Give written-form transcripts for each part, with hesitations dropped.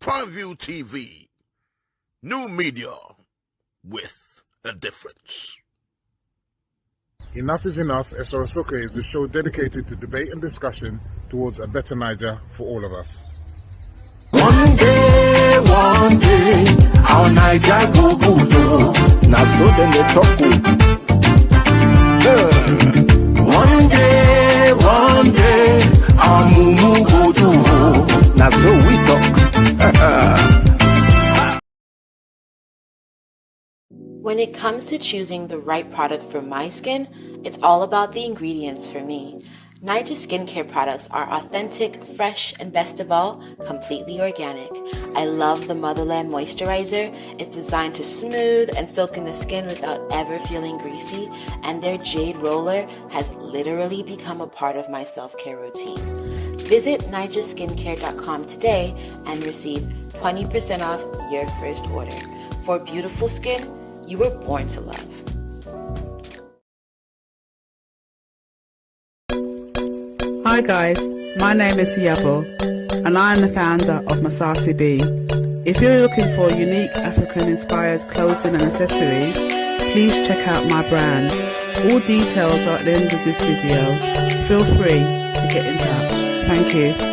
Primeview TV. New media with a difference. Enough is enough. Soke is the show dedicated to debate and discussion towards a better Niger for all of us. One day, our Niger go good. Now so then they talk good. One day, our mumu go do. Now so we talk. When it comes to choosing the right product for my skin, it's all about the ingredients for me. N9ja skincare products are authentic, fresh, and best of all, completely organic. I love the Motherland Moisturizer. It's designed to smooth and soak in the skin without ever feeling greasy, and their Jade Roller has literally become a part of my self-care routine. Visit N9jaskincare.com today and receive 20% off your first order. For beautiful skin you were born to love. Hi guys, my name is Yabo and I am the founder of Masasi B. If you're looking for unique African-inspired clothing and accessories, please check out my brand. All details are at the end of this video. Feel free to get in touch. Thank you.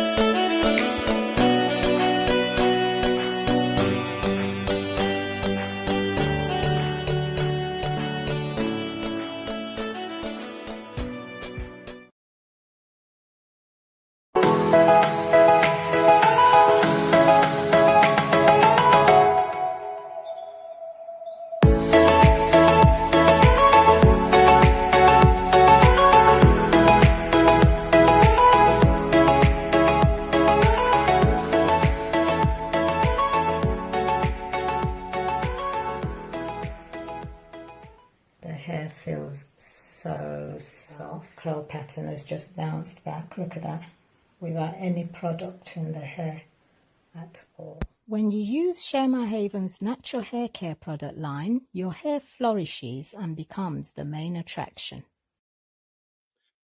Feels so soft. Curl pattern has just bounced back. Look at that. Without any product in the hair at all. When you use Sherma Haven's natural hair care product line, your hair flourishes and becomes the main attraction.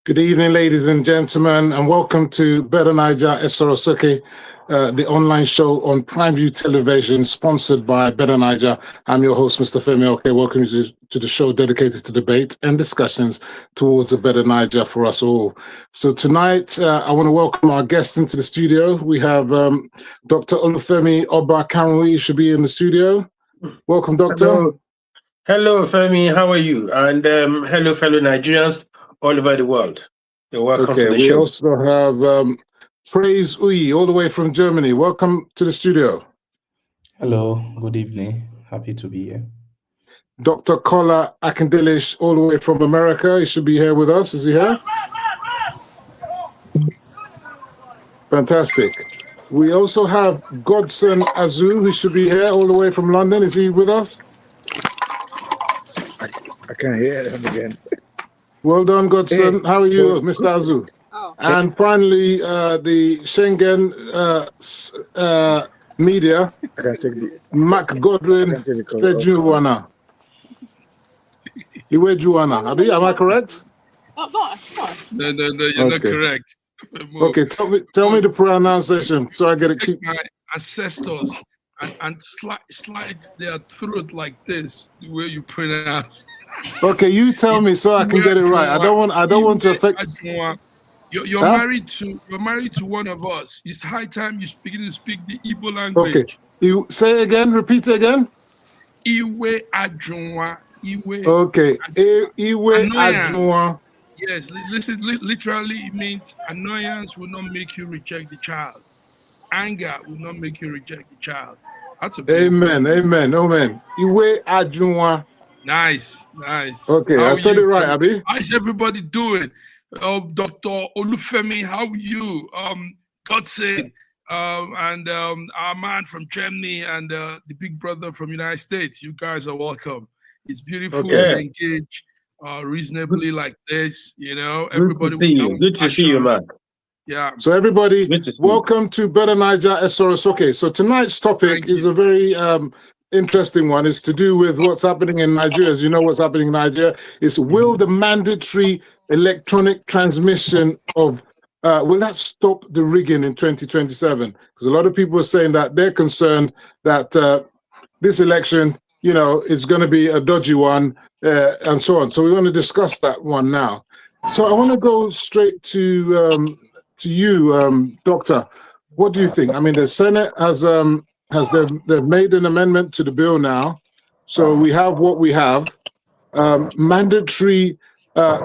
Good evening, ladies and gentlemen, and welcome to Betta9ja E, Soke, the online show on Primeview Television, sponsored by Betta9ja. I'm your host, Mr. Femi Oke. Welcome to the show dedicated to debate and discussions towards a better Niger for us all. So tonight, I want to welcome our guests into the studio. We have Dr. Olufemi Oba Kanwi should be in the studio. Welcome, Doctor. Hello, Femi. How are you? And hello, fellow Nigerians all over the world. You're welcome to the show. We also have Praise Uyi, all the way from Germany. Welcome to the studio. Hello, good evening. Happy to be here. Dr. Kola Akindelish, all the way from America. He should be here with us. Is he here? Fantastic. We also have Godson Azu, who should be here all the way from London. Is he with us? I can't hear him again. Well done, Godson. How are you, Mr. Azu? Oh. And finally, the Schengen media, Mac Godwin Fejuana. Iwejuana. Am I correct? Oh, no, no, you're not correct. Okay, tell me the pronunciation so I get it. Keep my ancestors and slide their throat like this, the way you pronounce. Okay, you tell me so I can get it right. I don't want to affect. You're married to one of us. It's high time you begin to speak the Igbo language. Okay, you say it again. Repeat it again. Iwe Ajunwa. Iwe. Okay. Iwe Ajunwa. Yes, listen. Literally, it means annoyance will not make you reject the child. Anger will not make you reject the child. That's a amen. Iwe Ajunwa. Nice. Okay, I said it right, Abi. How's everybody doing? Dr. Olufemi, how are you? Godson, and our man from Germany and the big brother from United States. You guys are welcome. It's beautiful to engage reasonably like this. You know, everybody. Good to see you, man. Yeah. So everybody, welcome to Betta9ja E, Soke. So tonight's topic is a very interesting one. It's to do with what's happening in Nigeria. As you know, what's happening in Nigeria is, will the mandatory electronic transmission of will that stop the rigging in 2027? Because a lot of people are saying that they're concerned that this election, you know, is going to be a dodgy one and so on. So we want to discuss that one now. So I want to go straight to you, Doctor. What do you think? I mean, the Senate they've made an amendment to the bill now. So we have what we have. Mandatory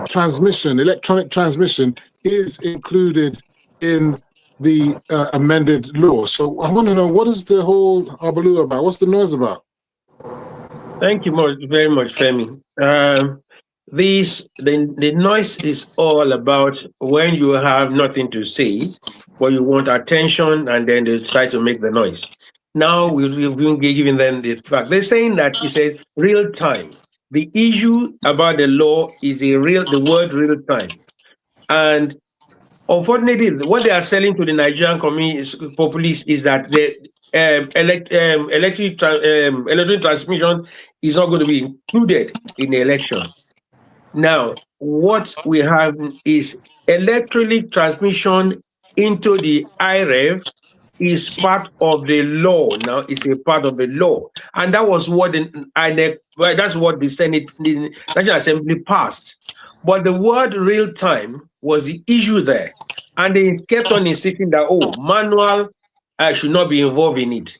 transmission, electronic transmission is included in the amended law. So I want to know, what is the whole hullabaloo about? What's the noise about? Thank you very much, Femi. The noise is all about when you have nothing to say, but you want attention, and then they try to make the noise. Now we've been giving them the fact. They're saying that it's a real time. The issue about the law is the word real time. And unfortunately, what they are selling to the Nigerian populace is that the electric transmission is not going to be included in the election. Now, what we have is electronic transmission into the IREV is part of the law. Now, it's a part of the law, and that was what that's what the Senate, the National Assembly passed. But the word real time was the issue there, and they kept on insisting that manual should not be involved in it.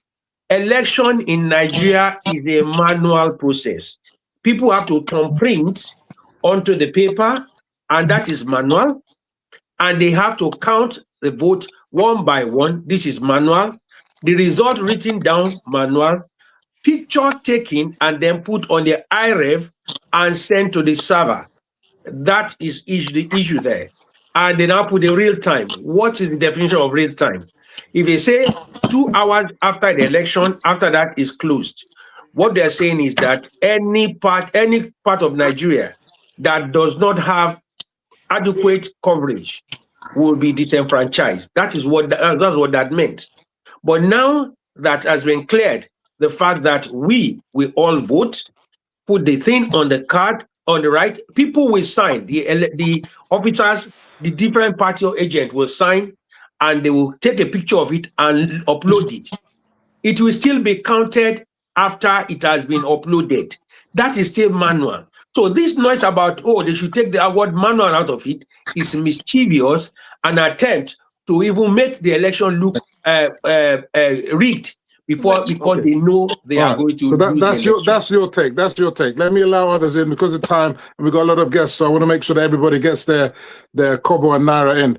Election in Nigeria is a manual process. People have to thumbprint onto the paper, and that is manual, and they have to count the vote one by one. This is manual. The result written down, manual. Picture taken and then put on the IREV and sent to the server. That is the issue there. And they now put the real time. What is the definition of real time? If they say 2 hours after the election, after that is closed, what they're saying is that any part of Nigeria that does not have adequate coverage will be disenfranchised. That's what that meant. But now that has been cleared, the fact that we all vote, put the thing on the card on the right, people will sign. The officers, the different party or agent will sign, and they will take a picture of it and upload it. It will still be counted after it has been uploaded. That is still manual. So this noise about, they should take the word manual out of it is mischievous, an attempt to even make the election look rigged because they know they are going to lose that's your take. That's your take. Let me allow others in because of time, and we've got a lot of guests, so I want to make sure that everybody gets their kobo and naira in.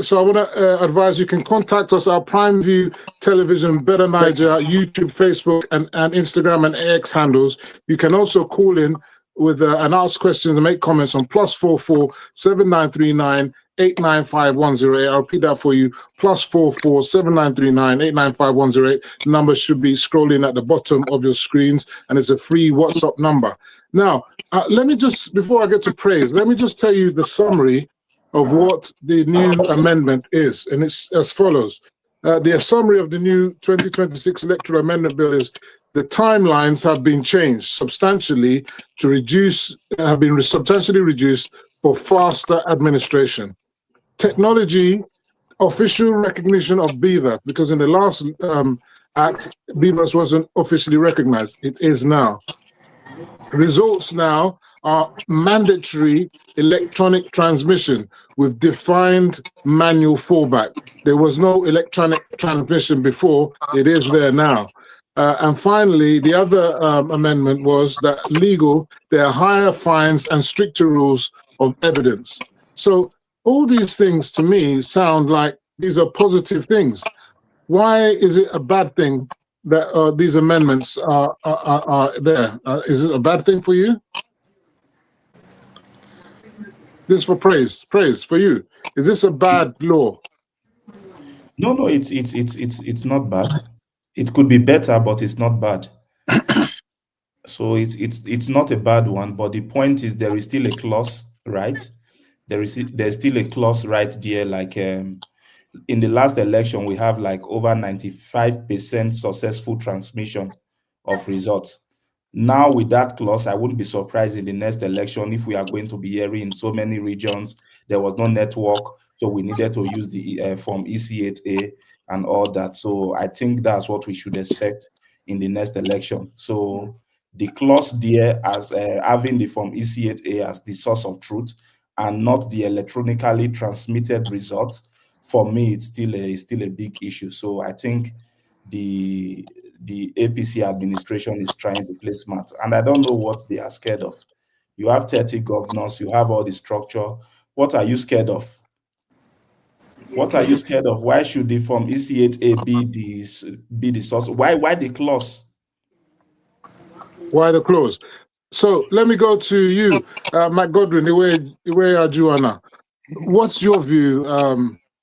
So I want to advise you can contact us, our Primeview Television, Betta9ja, YouTube, Facebook, and Instagram and X handles. You can also call in with and ask questions and make comments on +44 7939 895 I'll repeat that for you. +44 7939 895 The number should be scrolling at the bottom of your screens, and it's a free WhatsApp number. Now, let me just, before I get to praise, let me just tell you the summary of what the new amendment is, and it's as follows. The summary of the new 2026 Electoral Amendment Bill is the timelines have been changed substantially substantially reduced for faster administration. Technology, official recognition of BVAS, because in the last act, BVAS wasn't officially recognized. It is now. Results now are mandatory electronic transmission with defined manual fallback. There was no electronic transmission before. It is there now. And finally, the other amendment was that there are higher fines and stricter rules of evidence. So all these things to me sound like these are positive things. Why is it a bad thing that these amendments are there? Is it a bad thing for you? This is for praise for you. Is this a bad law? No, it's not bad. It could be better, but it's not bad. So it's not a bad one. But the point is, there is still a clause, right? There's still a clause right there. Like in the last election, we have like over 95% successful transmission of results, Now, with that clause, I wouldn't be surprised in the next election if we are going to be hearing in so many regions there was no network, so we needed to use the form EC8A and all that. So I think that's what we should expect in the next election. So the clause there as having the form EC8A as the source of truth and not the electronically transmitted results, for me, it's still a big issue. So I think the APC administration is trying to play smart, and I don't know what they are scared of. You have 30 governors, you have all the structure. What are you scared of? What are you scared of? Why should the form EC8A be the source? Why the clause? Why the clause? So let me go to you, Matt Godwin, Iwe Ajuana. What's your view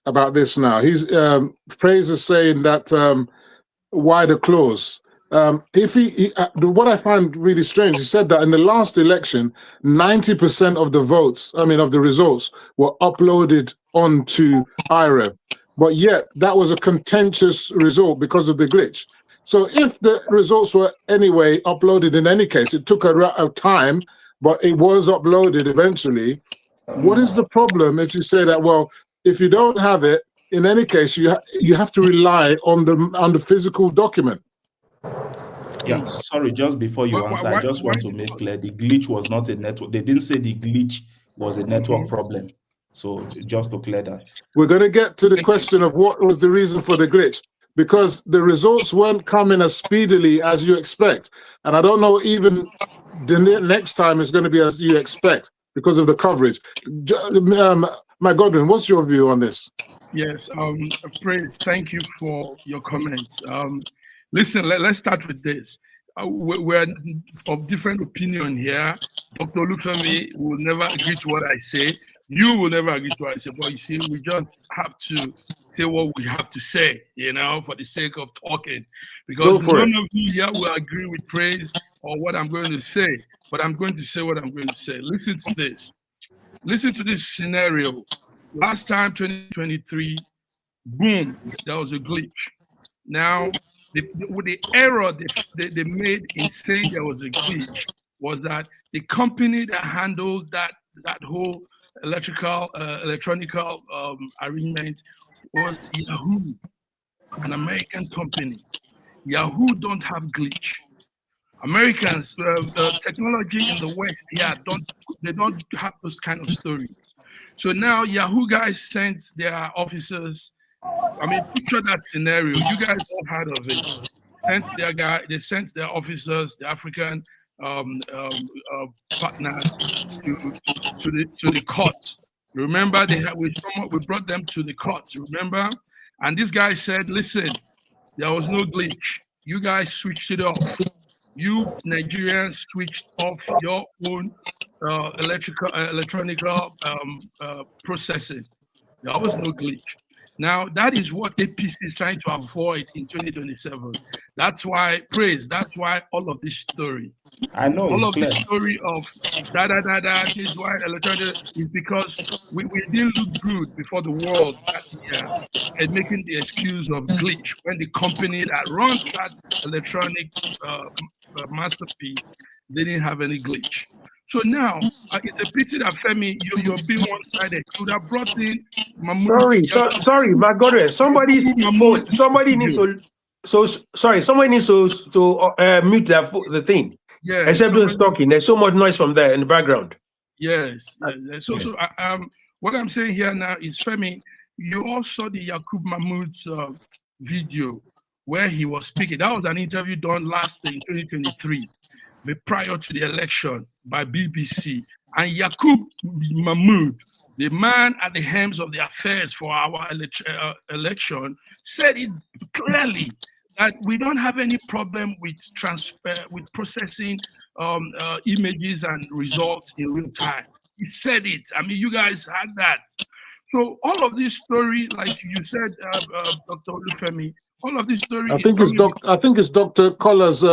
about this now? Praise is saying that why the clause? What I find really strange, he said that in the last election, 90% of the votes, of the results, were uploaded onto IREV, but yet that was a contentious result because of the glitch. So if the results were anyway uploaded in any case, it took a time, but it was uploaded eventually. What is the problem if you say that, well, if you don't have it, in any case, you have to rely on the physical document? Yeah, sorry, just before you answer, I just want to make clear the glitch was not a network. They didn't say the glitch was a network problem. So just to clear that. We're going to get to the question of what was the reason for the glitch, because the results weren't coming as speedily as you expect. And I don't know even the next time it's going to be as you expect because of the coverage. My Godwin, what's your view on this? Yes, Praise, thank you for your comments. Listen, let's start with this. We're of different opinion here. Dr. Olufemi will never agree to what I say. You will never agree to what I say. But you see, we just have to say what we have to say, for the sake of talking. Because none of you here will agree with Praise or what I'm going to say. But I'm going to say what I'm going to say. Listen to this. Listen to this scenario. Last time, 2023, boom, there was a glitch. Now, with the error they made in saying there was a glitch was that the company that handled that whole electronic arrangement was Yahoo, an American company. Yahoo don't have glitch. Americans, technology in the West, they don't have those kind of stories. So now Yahoo guys sent their officers. Picture that scenario. You guys all heard of it. They sent their officers, the African partners, to the court. Remember, we brought them to the court. Remember, and this guy said, "Listen, there was no glitch. You guys switched it off. You Nigerians switched off your own electronic processing. There was no glitch." Now, that is what APC is trying to avoid in 2027. That's why, Praise, that's why all of this story. I know all it's of clear. This story of this is why electronic is because we didn't look good before the world that year and making the excuse of glitch when the company that runs that electronic masterpiece didn't have any glitch. So now, it's a pity that Femi, you're being one-sided. You would have brought in Mahmoud. Sorry, my God, somebody needs to. Somebody needs to mute the thing. Yeah. Except who's talking. There's so much noise from there in the background. Yes. So what I'm saying here now is, Femi, you all saw the Yakub Mahmoud's video where he was speaking. That was an interview done last in 2023. Prior to the election by BBC, and Yakub Mahmoud, the man at the helms of the affairs for our election, said it clearly that we don't have any problem with processing images and results in real time. He said it. You guys had that. So all of this story, like you said, Dr. Olufemi, all of this story. I think it's Dr. Collar's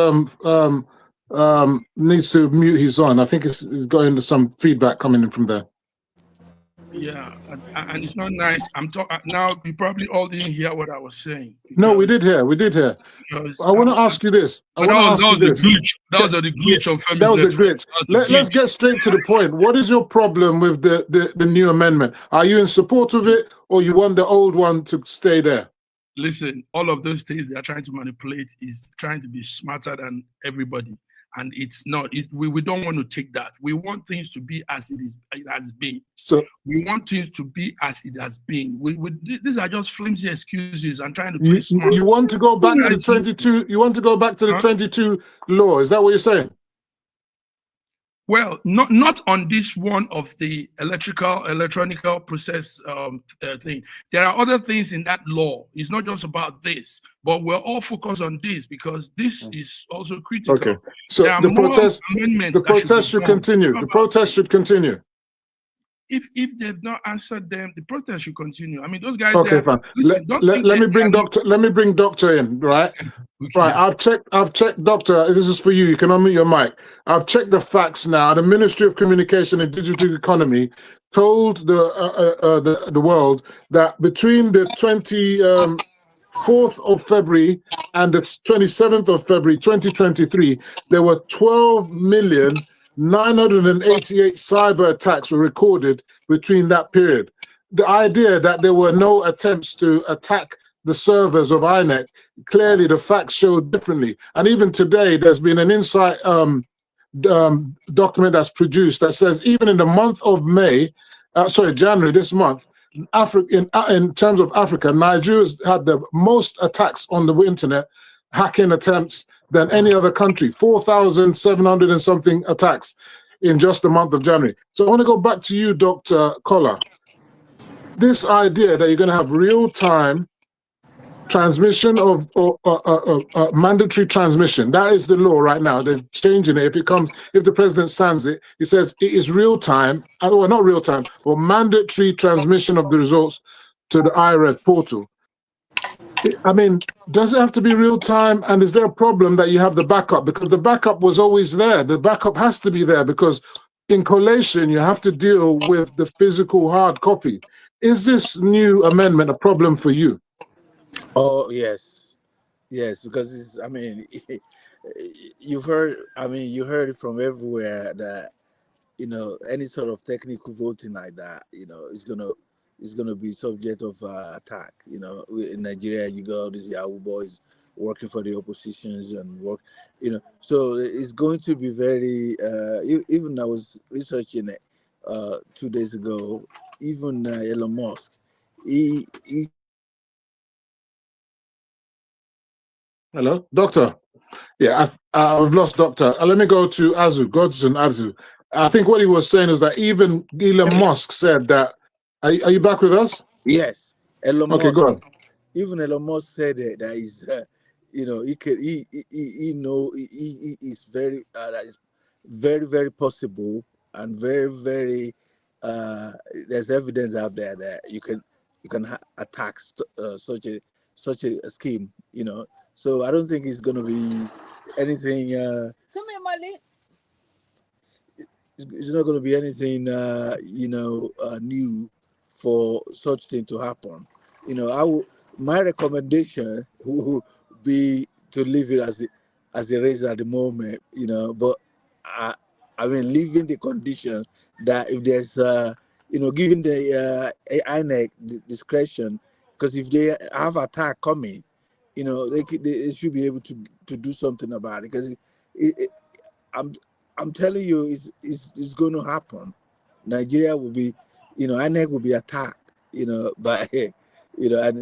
needs to mute his on. I think it's going to some feedback coming in from there. Yeah, and it's not nice. I'm talking now. You probably all didn't hear what I was saying. No, we did hear. We did hear. I want to ask you this. That was a glitch. That was a glitch on Femi's That was a network. glitch. Let's get straight to the point. What is your problem with the new amendment? Are you in support of it, or you want the old one to stay there? Listen, all of those things they are trying to manipulate is trying to be smarter than everybody. And it's not. We don't want to take that. We want things to be as it has been. So we want things to be as it has been. These are just flimsy excuses and trying to play smart. You want to go back to the 22? You want to go back to the 22 law? Is that what you're saying? Well, not on this one of the electronic process thing. There are other things in that law. It's not just about this, but we're all focused on this because this is also critical. Okay. So the protest should continue. The protest should continue. If they've not answered them, the protest should continue. I mean, those guys. Okay, fine. Listen, let me bring Doctor in, right? Okay. Right. I've checked, Doctor. This is for you. You can unmute your mic. I've checked the facts now. The Ministry of Communication and Digital Economy told the world that between the 24th of February and the 27th of February 2023, there were 12,988 cyber attacks were recorded between that period. The idea that there were no attempts to attack the servers of INEC, clearly the facts show differently. And even today, there's been an insight document that's produced that says even in the month of January this month, in terms of Africa, Nigeria's had the most attacks on the internet, hacking attempts, than any other country. 4,700 and something attacks in just the month of January. So I want to go back to you, Dr. Kola. This idea that you're going to have real-time transmission of mandatory transmission, that is the law right now. They're changing it. If the president signs it, he says it is real-time, well, not real-time, but mandatory transmission of the results to the IREV portal. I mean, does it have to be real time? And is there a problem that you have the backup? Because the backup was always there. The backup has to be there because in collation, you have to deal with the physical hard copy. Is this new amendment a problem for you? Oh, yes. Yes, because it's, I mean, you heard it from everywhere that, any sort of technical voting like that, is going to be subject of attack. In Nigeria, you got all these Yahoo boys working for the oppositions and work, so it's going to be very, even I was researching it 2 days ago, even Elon Musk, he Hello, Doctor. Yeah, I've lost Doctor. Let me go to Godson Azu. I think what he was saying is that even Elon Musk said that. Are you back with us? Yes, Elon Musk. Okay, go on. Even Elon Musk said that he's, he's very, that is very, very possible and very, very. There's evidence out there that you can attack such a scheme, So I don't think it's going to be anything. It's not going to be anything, new for such thing to happen. My recommendation would be to leave it as it is at the moment, but I mean, leaving the condition that if there's, giving the INEC discretion, because if they have attack coming, they should be able to do something about it, because I'm telling you, it's going to happen. Nigeria will be, INEC will be attacked, by, and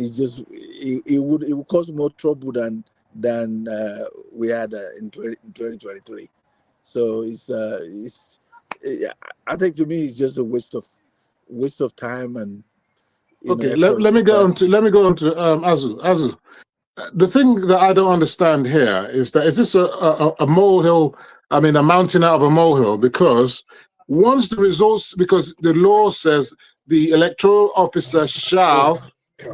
it's just it would cause more trouble than we had in 2023. So I think to me it's just a waste of time and. Okay, let me go on to Azu. The thing that I don't understand here is this a molehill? I mean, a mountain out of a molehill, because once the results, because the law says the electoral officer shall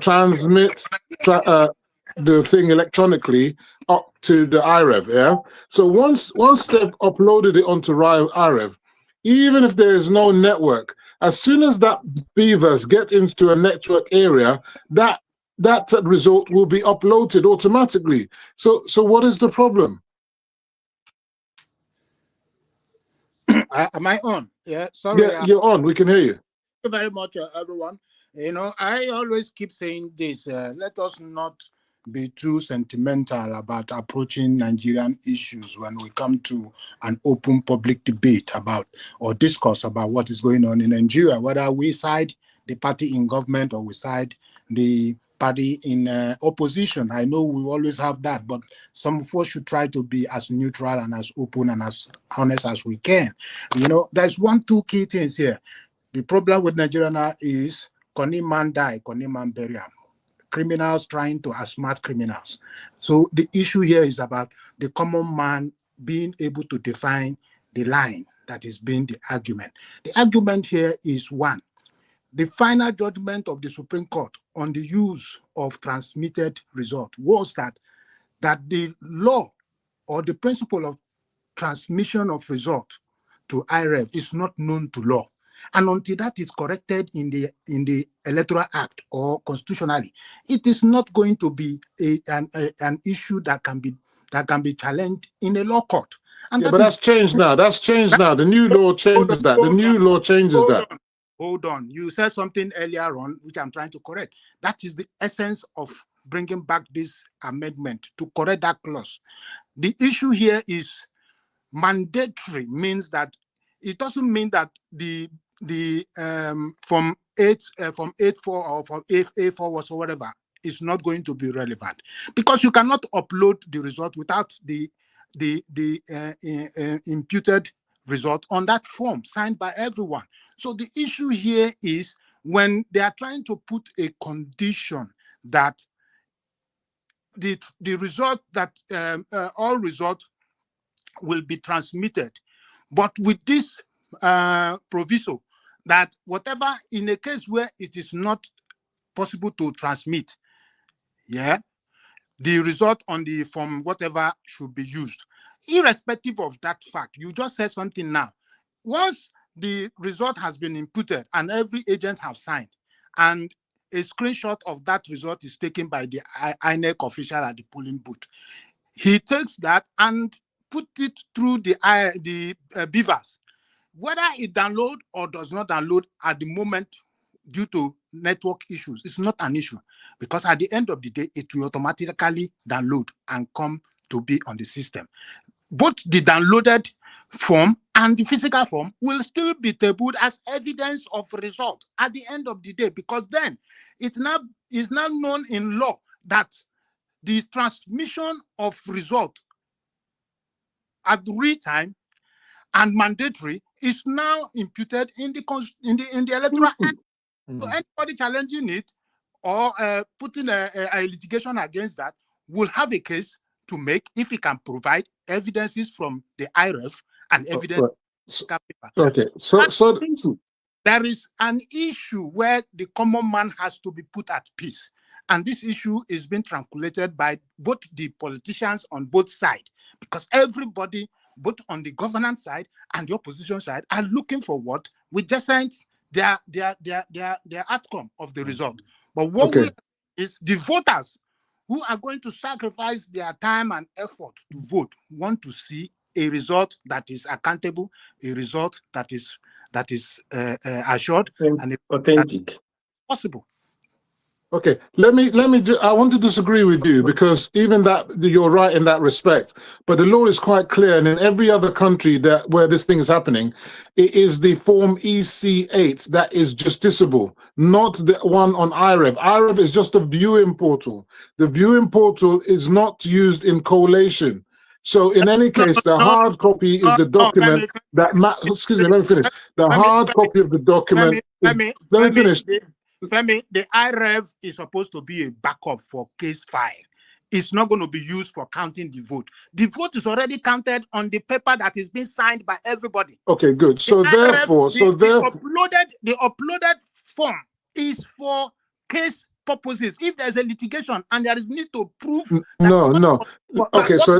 transmit the thing electronically up to the IREV, yeah? So once they've uploaded it onto IREV, even if there is no network, as soon as that beavers get into a network area, that that result will be uploaded automatically. So what is the problem? Am I on? Yeah, sorry. Yeah, you're on. We can hear you. Thank you very much, everyone. You know, I always keep saying this. Let us not be too sentimental about approaching Nigerian issues when we come to an open public debate about or discourse about what is going on in Nigeria, whether we side the party in government or we side the party in opposition. I know we always have that, but some of us should try to be as neutral and as open and as honest as we can. You know, there's two key things here. The problem with Nigeria now is Koni man die, Koni man bury am. Criminals trying to outsmart criminals. So the issue here is about the common man being able to define the line that is being the argument. The argument here is one. The final judgment of the Supreme Court on the use of transmitted result was that the law or the principle of transmission of result to IREV is not known to law. And until that is corrected in the Electoral Act or constitutionally, it is not going to be an issue that can be challenged in a law court. And yeah, but that's changed now. That's changed now. The new law changes that. The new law changes that. Hold on. You said something earlier on, which I'm trying to correct. That is the essence of bringing back this amendment, to correct that clause. The issue here is mandatory means that it doesn't mean that from 8.4 or from A4 whatsoever is not going to be relevant, because you cannot upload the result without the imputed result on that form signed by everyone. So the issue here is when they are trying to put a condition that the result that all results will be transmitted, but with this proviso that whatever, in a case where it is not possible to transmit, yeah, the result on the form whatever should be used, irrespective of that fact. You just said something now. Once the result has been inputted and every agent have signed, and a screenshot of that result is taken by the INEC official at the polling booth, he takes that and put it through the beavers. Whether it download or does not download at the moment due to network issues, it's not an issue, because at the end of the day, it will automatically download and come to be on the system. Both the downloaded form and the physical form will still be tabled as evidence of result at the end of the day, because then it's now known in law that the transmission of result at real time and mandatory is now imputed in the Electoral Act. So anybody challenging it or putting a litigation against that will have a case to make if he can provide evidences from the IREF and evidence. Okay, so there is an issue where the common man has to be put at peace. And this issue is being tranquilized by both the politicians on both sides, because everybody, both on the governance side and the opposition side, are looking for what we just sent their outcome of the result. But what we is the voters who are going to sacrifice their time and effort to vote want to see a result that is accountable, a result that is assured and authentic, possible. Okay, I want to disagree with you, because even that, you're right in that respect, but the law is quite clear, and in every other country where this thing is happening, it is the form EC8 that is justiciable, not the one on IREV. IREV is just a viewing portal. The viewing portal is not used in collation. So in any case, the hard copy is the document excuse me, let me finish. The hard copy of the document let me finish. Femi, the IREV is supposed to be a backup for case file. It's not going to be used for counting the vote. The vote is already counted on the paper that is being signed by everybody. Okay, good. So therefore, the uploaded form is for case purposes. If there's a litigation and there is need to prove okay, so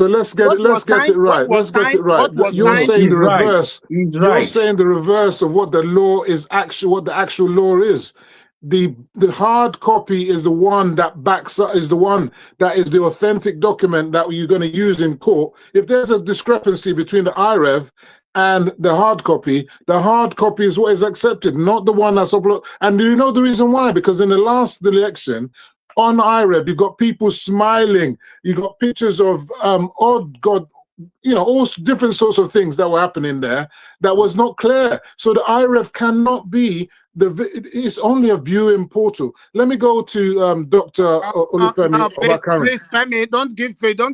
let's get it right. Let's get it right. You're saying the reverse. You're saying the reverse of what the law is what the actual law is. the hard copy is the one that backs up, is the one that is the authentic document that you're going to use in court. If there's a discrepancy between the IREV and the hard copy is what is accepted, not the one that's uploaded. And do you know the reason why? Because in the last election on IREV, you got people smiling, you got pictures of all different sorts of things that were happening there that was not clear. So the IREV cannot be it's only a viewing portal. Let me go to Dr. Olufemi. Please, Femi, don't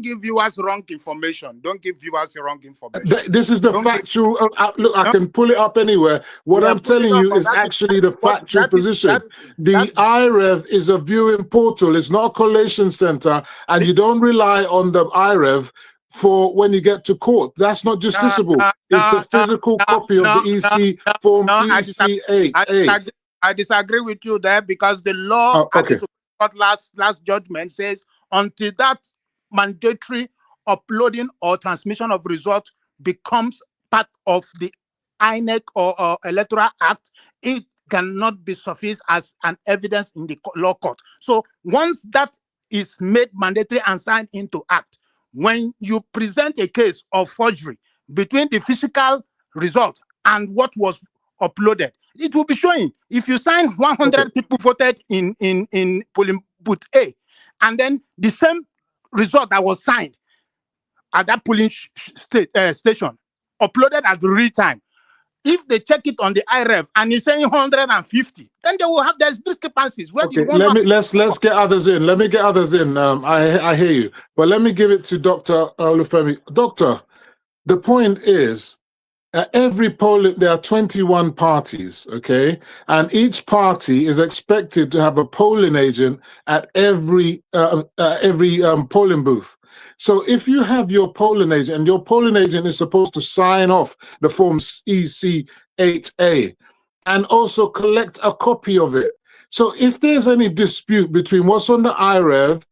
give viewers wrong information. Don't give viewers wrong information. This is the factual. Look, I can pull it up anywhere. What I'm telling you is actually the factual position. The IREV is a viewing portal. It's not a collation center, and you don't rely on the IREV for when you get to court. That's not justiciable. It's the physical copy of the EC form EC8A. I disagree with you there, because the law at the Supreme Court last judgment says until that mandatory uploading or transmission of results becomes part of the INEC or Electoral Act, it cannot be sufficed as an evidence in the law court. So once that is made mandatory and signed into act, when you present a case of forgery between the physical result and what was uploaded, it will be showing. If you sign 100 people voted in polling booth A, and then the same result that was signed at that polling station uploaded at the real time, if they check it on the IREV and it's saying 150, then they will have there's discrepancies. Let's get others in. Let me get others in. I hear you, but let me give it to Dr. Olufemi. Doctor, the point is, every polling, there are 21 parties, okay, and each party is expected to have a polling agent at every polling booth. So if you have your polling agent, and your polling agent is supposed to sign off the form EC8A and also collect a copy of it. So if there's any dispute between what's on the IREV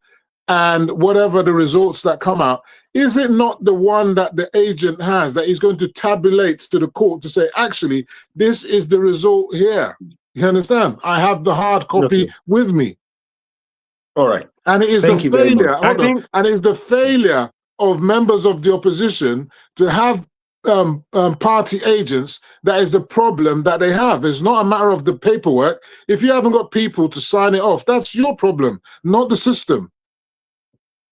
and whatever the results that come out, is it not the one that the agent has that is going to tabulate to the court to say, actually, this is the result here? You understand? I have the hard copy with me. All right. And it is the failure. And it is the failure of members of the opposition to have party agents that is the problem that they have. It's not a matter of the paperwork. If you haven't got people to sign it off, that's your problem, not the system.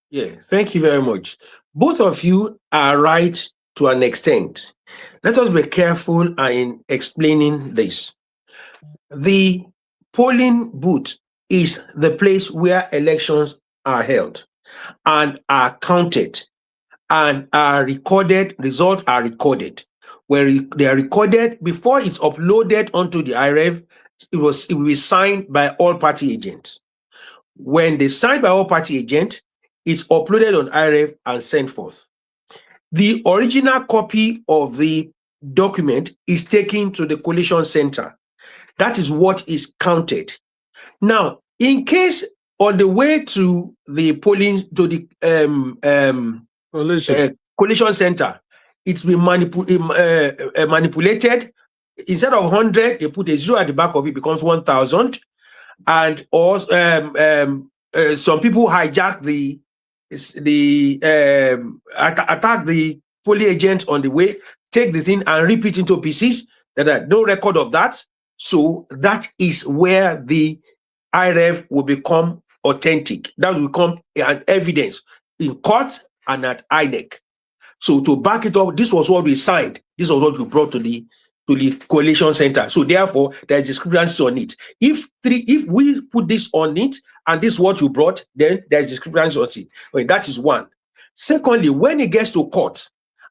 Yeah, thank you very much. Both of you are right to an extent. Let us be careful in explaining this. The polling booth is the place where elections are held and are counted and are recorded. Results are recorded. Where they are recorded before it's uploaded onto the IREV, it will be signed by all party agents. When they signed by all party agents, it's uploaded on IREV and sent forth. The original copy of the document is taken to the collation center. That is what is counted. Now, in case on the way to the polling, to the collation center, it's been manipulated. Instead of 100, they put a 0 at the back of it, becomes 1,000. And also, some people hijack attack the polling agent on the way, take the thing and rip it into pieces. There are no record of that. So that is where the IREV will become authentic. That will become an evidence in court and at INEC. So to back it up, this was what we signed. This was what we brought to the coalition center. So therefore, there's discrepancy on it. If we put this on it and this is what you brought, then there's discrepancy on it. Well, that is one. Secondly, when it gets to court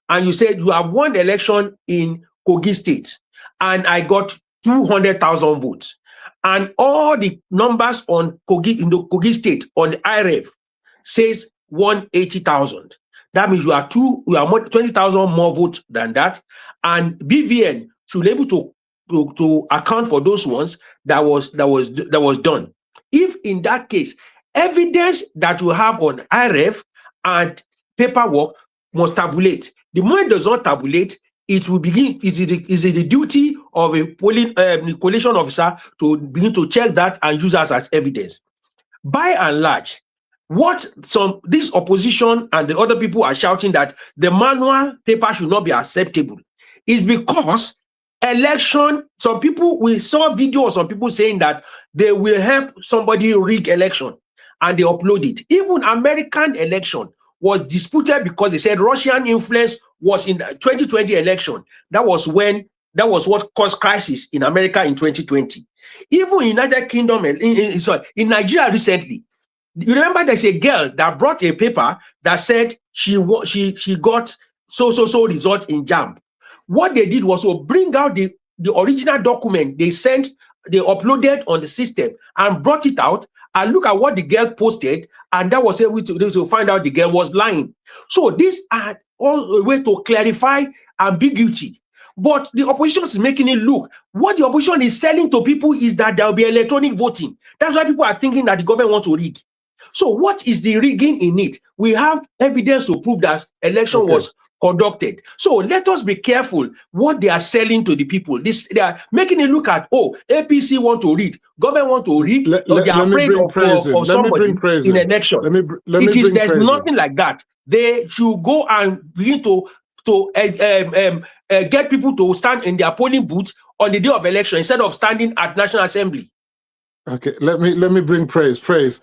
and you said you have won the election in Kogi State and I got 200,000 votes, and all the numbers on Kogi State on the IREV says 180,000. That means you are 20,000 more votes than that, and BVN should be able to account for those ones that was done. If in that case, evidence that you have on IREV and paperwork must tabulate. The moment it does not tabulate, it will begin. It is the duty of a polling collation officer to begin to check that and use us as evidence. By and large, what this opposition and the other people are shouting that the manual paper should not be acceptable is because some people, we saw video of some people saying that they will help somebody rig election and they upload it. Even American election was disputed because they said Russian influence was in the 2020 election. That was what caused crisis in America in 2020. Even in United Kingdom, in Nigeria recently, you remember there's a girl that brought a paper that said she got so result in JAMB. What they did was to bring out the original document they uploaded on the system and brought it out and look at what the girl posted, and that was able to find out the girl was lying. So these are all a way to clarify ambiguity. But the opposition is making it look, what the opposition is selling to people is that there will be electronic voting. That's why people are thinking that the government wants to rig. So what is the rigging in it? We have evidence to prove that election was conducted. So let us be careful what they are selling to the people. They are making it look at, APC want to rig, government want to rig, or they are afraid of somebody in election. There's nothing like that. They should go and begin to get people to stand in their polling booths on the day of election instead of standing at National Assembly. Okay, let me bring praise.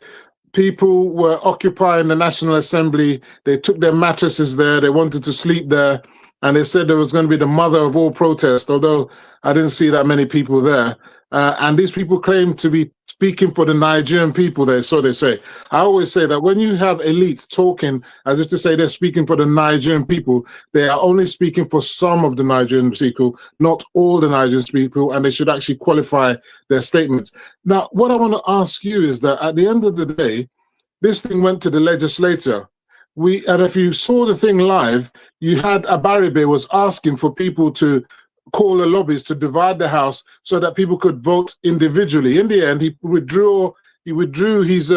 People were occupying the National Assembly. They took their mattresses there. They wanted to sleep there. And they said there was going to be the mother of all protests, although I didn't see that many people there. And these people claim to be speaking for the Nigerian people there, so they say. I always say that when you have elites talking as if to say they're speaking for the Nigerian people, they are only speaking for some of the Nigerian people, not all the Nigerian people, and they should actually qualify their statements. Now, what I want to ask you is that at the end of the day, this thing went to the legislature. And if you saw the thing live, you had Abaribe was asking for people to call a lobbies to divide the House so that people could vote individually. In the end, he withdrew his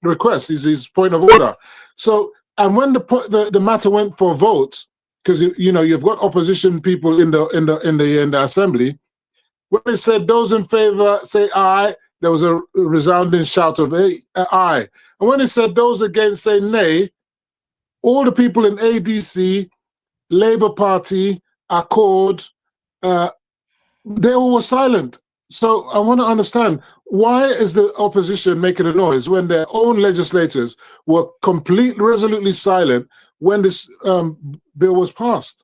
request, his point of order. So, and when the matter went for vote, because you've got opposition people in the assembly, when they said those in favor say aye, there was a resounding shout of aye. And when they said those against say nay, all the people in ADC, Labour Party, Accord, they all were silent. So I want to understand, why is the opposition making a noise when their own legislators were resolutely silent when this bill was passed?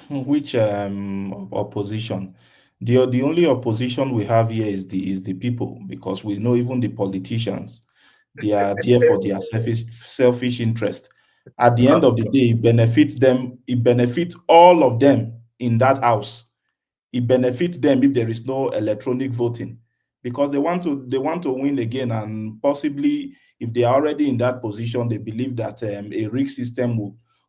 Which opposition? The only opposition we have here is the people, because we know even the politicians, they are there for their selfish interest. At the end of the day, it benefits them. It benefits all of them in that house. It benefits them if there is no electronic voting, because they want to win again, and possibly if they are already in that position, they believe that a rigged system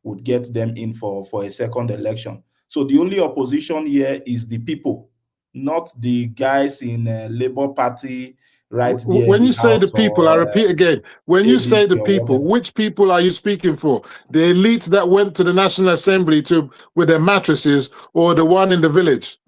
would get them in for a second election. So the only opposition here is the people, not the guys in Labour Party. Right there. When you say the people, I repeat again, when you say the people, which people are you speaking for? The elites that went to the National Assembly with their mattresses, or the one in the village?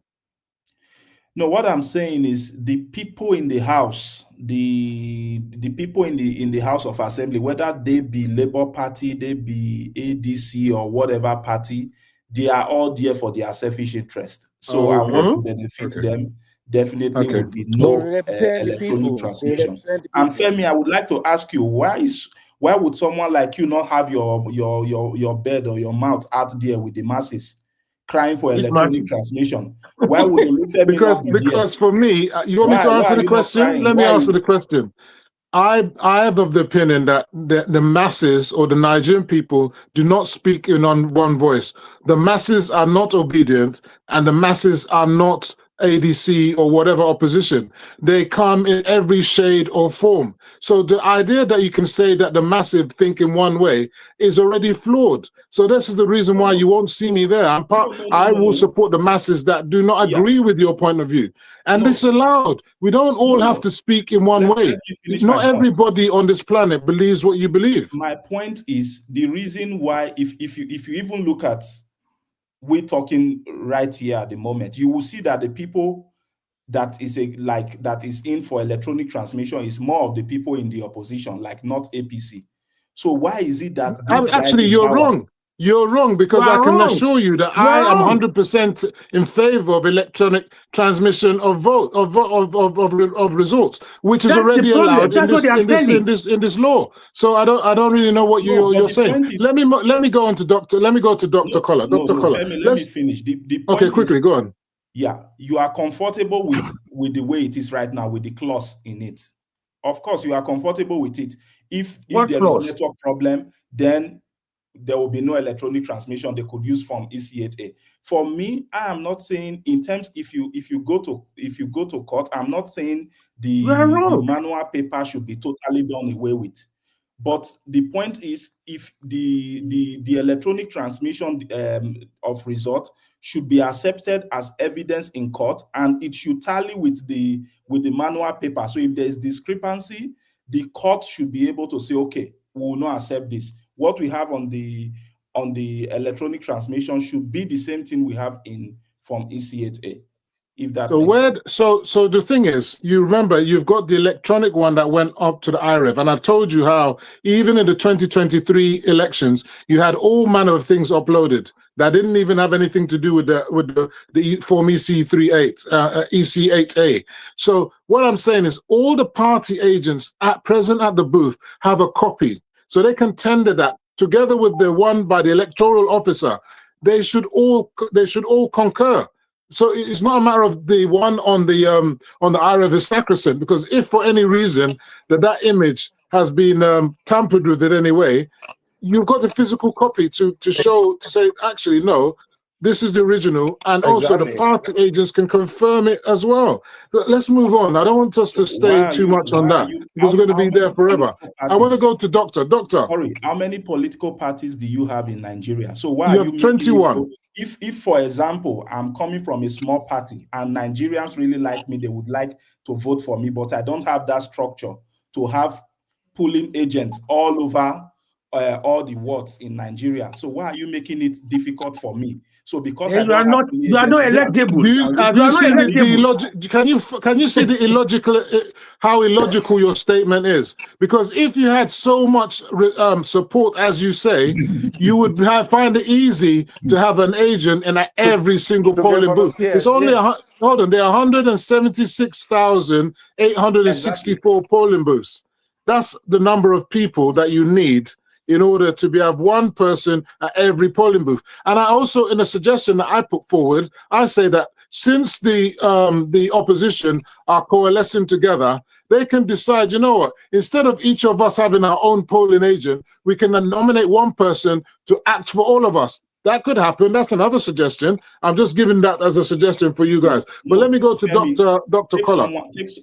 No, what I'm saying is the people in the House, the people in the House of Assembly, whether they be Labour Party, they be ADC or whatever party, they are all there for their selfish interest. So I want to benefit them. Definitely would be no electronic transmission. And Femi, I would like to ask you, why would someone like you not have your bed or your mouth out there with the masses crying for electronic transmission? Why would Olufemi not be because there? For me, you want me to answer the question? Let me answer the question. I have the opinion that the masses or the Nigerian people do not speak in on one voice. The masses are not obedient, and the masses are not ADC or whatever opposition. They come in every shade or form. So the idea that you can say that the massive think in one way is already flawed. So this is the reason why you won't see me there. I will support the masses that do not agree with your point of view. And it's allowed. We don't all have to speak in one way. Not everybody on this planet believes what you believe. My point is the reason why, if you even look at we're talking right here at the moment, you will see that the people that is in for electronic transmission is more of the people in the opposition, like not APC. So why is it that these guys Actually, in you're power? wrong. You're wrong, because You I are can wrong. assure you that You I are am wrong. 100% in favor of electronic transmission of results, which is That's the already problem. allowed That's what they are selling. in this law. So I don't really know what No, but you're the saying. point is, Let me go on to Dr. Collar. no, Dr. Collar. Femi, let me finish. The Okay, point quickly, is, go on. yeah, you are comfortable with the way it is right now, with the clause in it. Of course, you are comfortable with it. If What there clause? is network problem, then there will be no electronic transmission they could use from EC8A. For me, I am not saying in terms, if you go to court, I'm not saying You are the wrong. manual paper should be totally done away with. But the point is, if the electronic transmission of result should be accepted as evidence in court, and it should tally with the manual paper. So if there is discrepancy, the court should be able to say, okay, we will not accept this. What we have on the electronic transmission should be the same thing we have from EC8A. If that makes sense. So the thing is, you remember, you've got the electronic one that went up to the IREV, and I've told you how even in the 2023 elections, you had all manner of things uploaded that didn't even have anything to do with the Form EC8A. So what I'm saying is, all the party agents present at the booth have a copy, so they can tender that together with the one by the electoral officer. They should all concur. So it's not a matter of the one on the IREV is sacrosanct, because if for any reason that image has been tampered with in any way, you've got the physical copy to say, actually, no, this is the original, and also the party agents can confirm it as well. Let's move on. I don't want us to stay too much on that, because we're going to be there forever. I want to go to Doctor. Sorry, how many political parties do you have in Nigeria? So why You are you have 21. If, for example, I'm coming from a small party and Nigerians really like me, they would like to vote for me, but I don't have that structure to have polling agents all over all the wards in Nigeria. So why are you making it difficult for me? So because I don't have polling you are not electable. Have you seen the illogic? Can you see the illogical? How illogical your statement is? Because if you had so much support as you say, you would find it easy to have an agent in every single polling booth. It's only hold on. There are 176,864 polling booths. That's the number of people that you need in order to have one person at every polling booth. And I also, in a suggestion that I put forward, I say that since the opposition are coalescing together, they can decide, you know what, instead of each of us having our own polling agent, we can then nominate one person to act for all of us. That could happen. That's another suggestion. I'm just giving that as a suggestion for you guys. But let me go to Femi, Dr. Collar.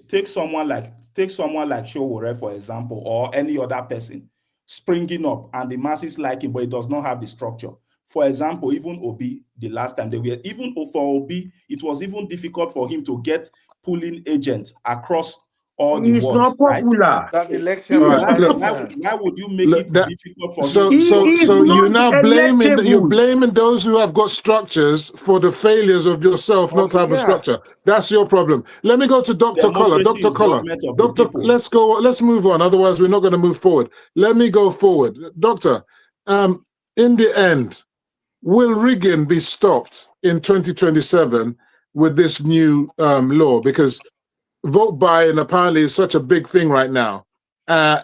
Take someone like Showore, for example, or any other person springing up and the masses like him, but it does not have the structure. For example, even Obi, the last time even for Obi, it was even difficult for him to get polling agents across all the wards. He's not popular. Right? That election. Why would you make it difficult for him? So you're now blaming those who have got structures for the failures of yourself not to have a structure. That's your problem. Let me go to Dr. Collar. Dr. Collar. Let's move on. Otherwise, we're not going to move forward. Let me go forward. Doctor, in the end, will rigging be stopped in 2027 with this new law? Because vote buying apparently is such a big thing right now.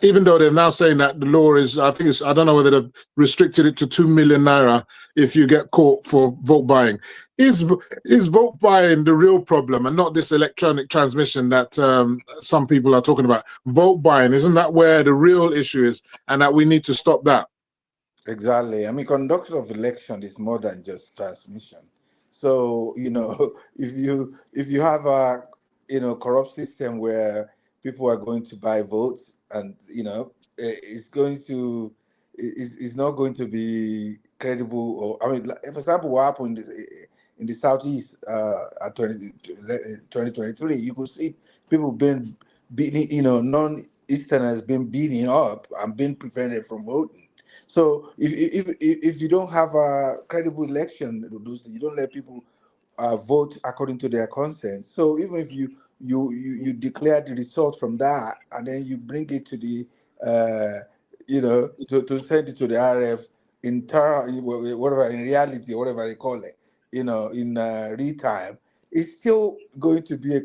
Even though they're now saying that the law is, I don't know whether they've restricted it to 2 million naira if you get caught for vote buying. Is vote buying the real problem and not this electronic transmission that some people are talking about? Vote buying, isn't that where the real issue is, and that we need to stop that? Exactly. I mean, conduct of election is more than just transmission. So, if you have a corrupt system where people are going to buy votes, and it's not going to be credible. Or I mean, for example, what happened in the southeast at 2023, you could see people being beaten, non-Easterners being beaten up and being prevented from voting. So if you don't have a credible election, you don't let people vote according to their consent. So even if you declare the result from that, and then you bring it to the to send it to the RF in whatever, in reality, whatever they call it, in real time, it's still going to be a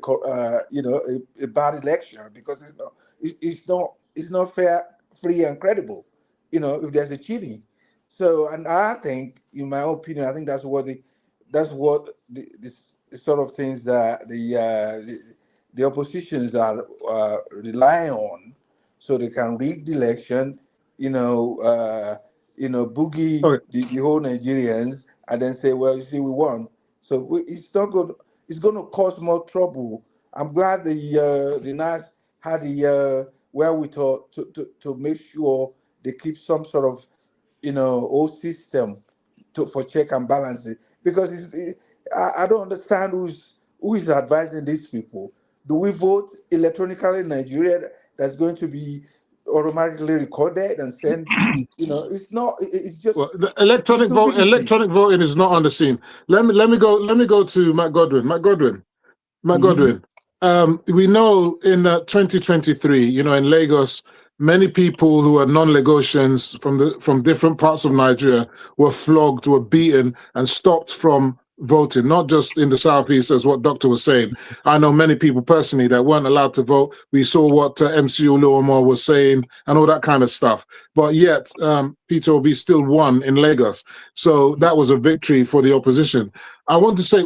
bad election, because it's not fair, free, and credible. If there's a cheating. So, and I think, in my opinion, I think that's what the sort of things that the oppositions are relying on, so they can rig the election, boogie the whole Nigerians, and then say, well, you see, we won. So it's not good. It's going to cause more trouble. I'm glad the NAS had the wherewithal to make sure they keep some sort of old system for check and balance, because I don't understand who is advising these people. Do we vote electronically in Nigeria that's going to be automatically recorded and sent? It's not. It's just electronic voting is not on the scene. Let me go to Matt Godwin. Matt Godwin. We know in 2023, in Lagos, many people who are non-Lagosians from different parts of Nigeria were flogged, were beaten, and stopped from voting, not just in the southeast, as what Doctor was saying. I know many people personally that weren't allowed to vote. We saw what MC Oluomo was saying and all that kind of stuff. But yet, Peter Obi still won in Lagos. So that was a victory for the opposition. I want to say,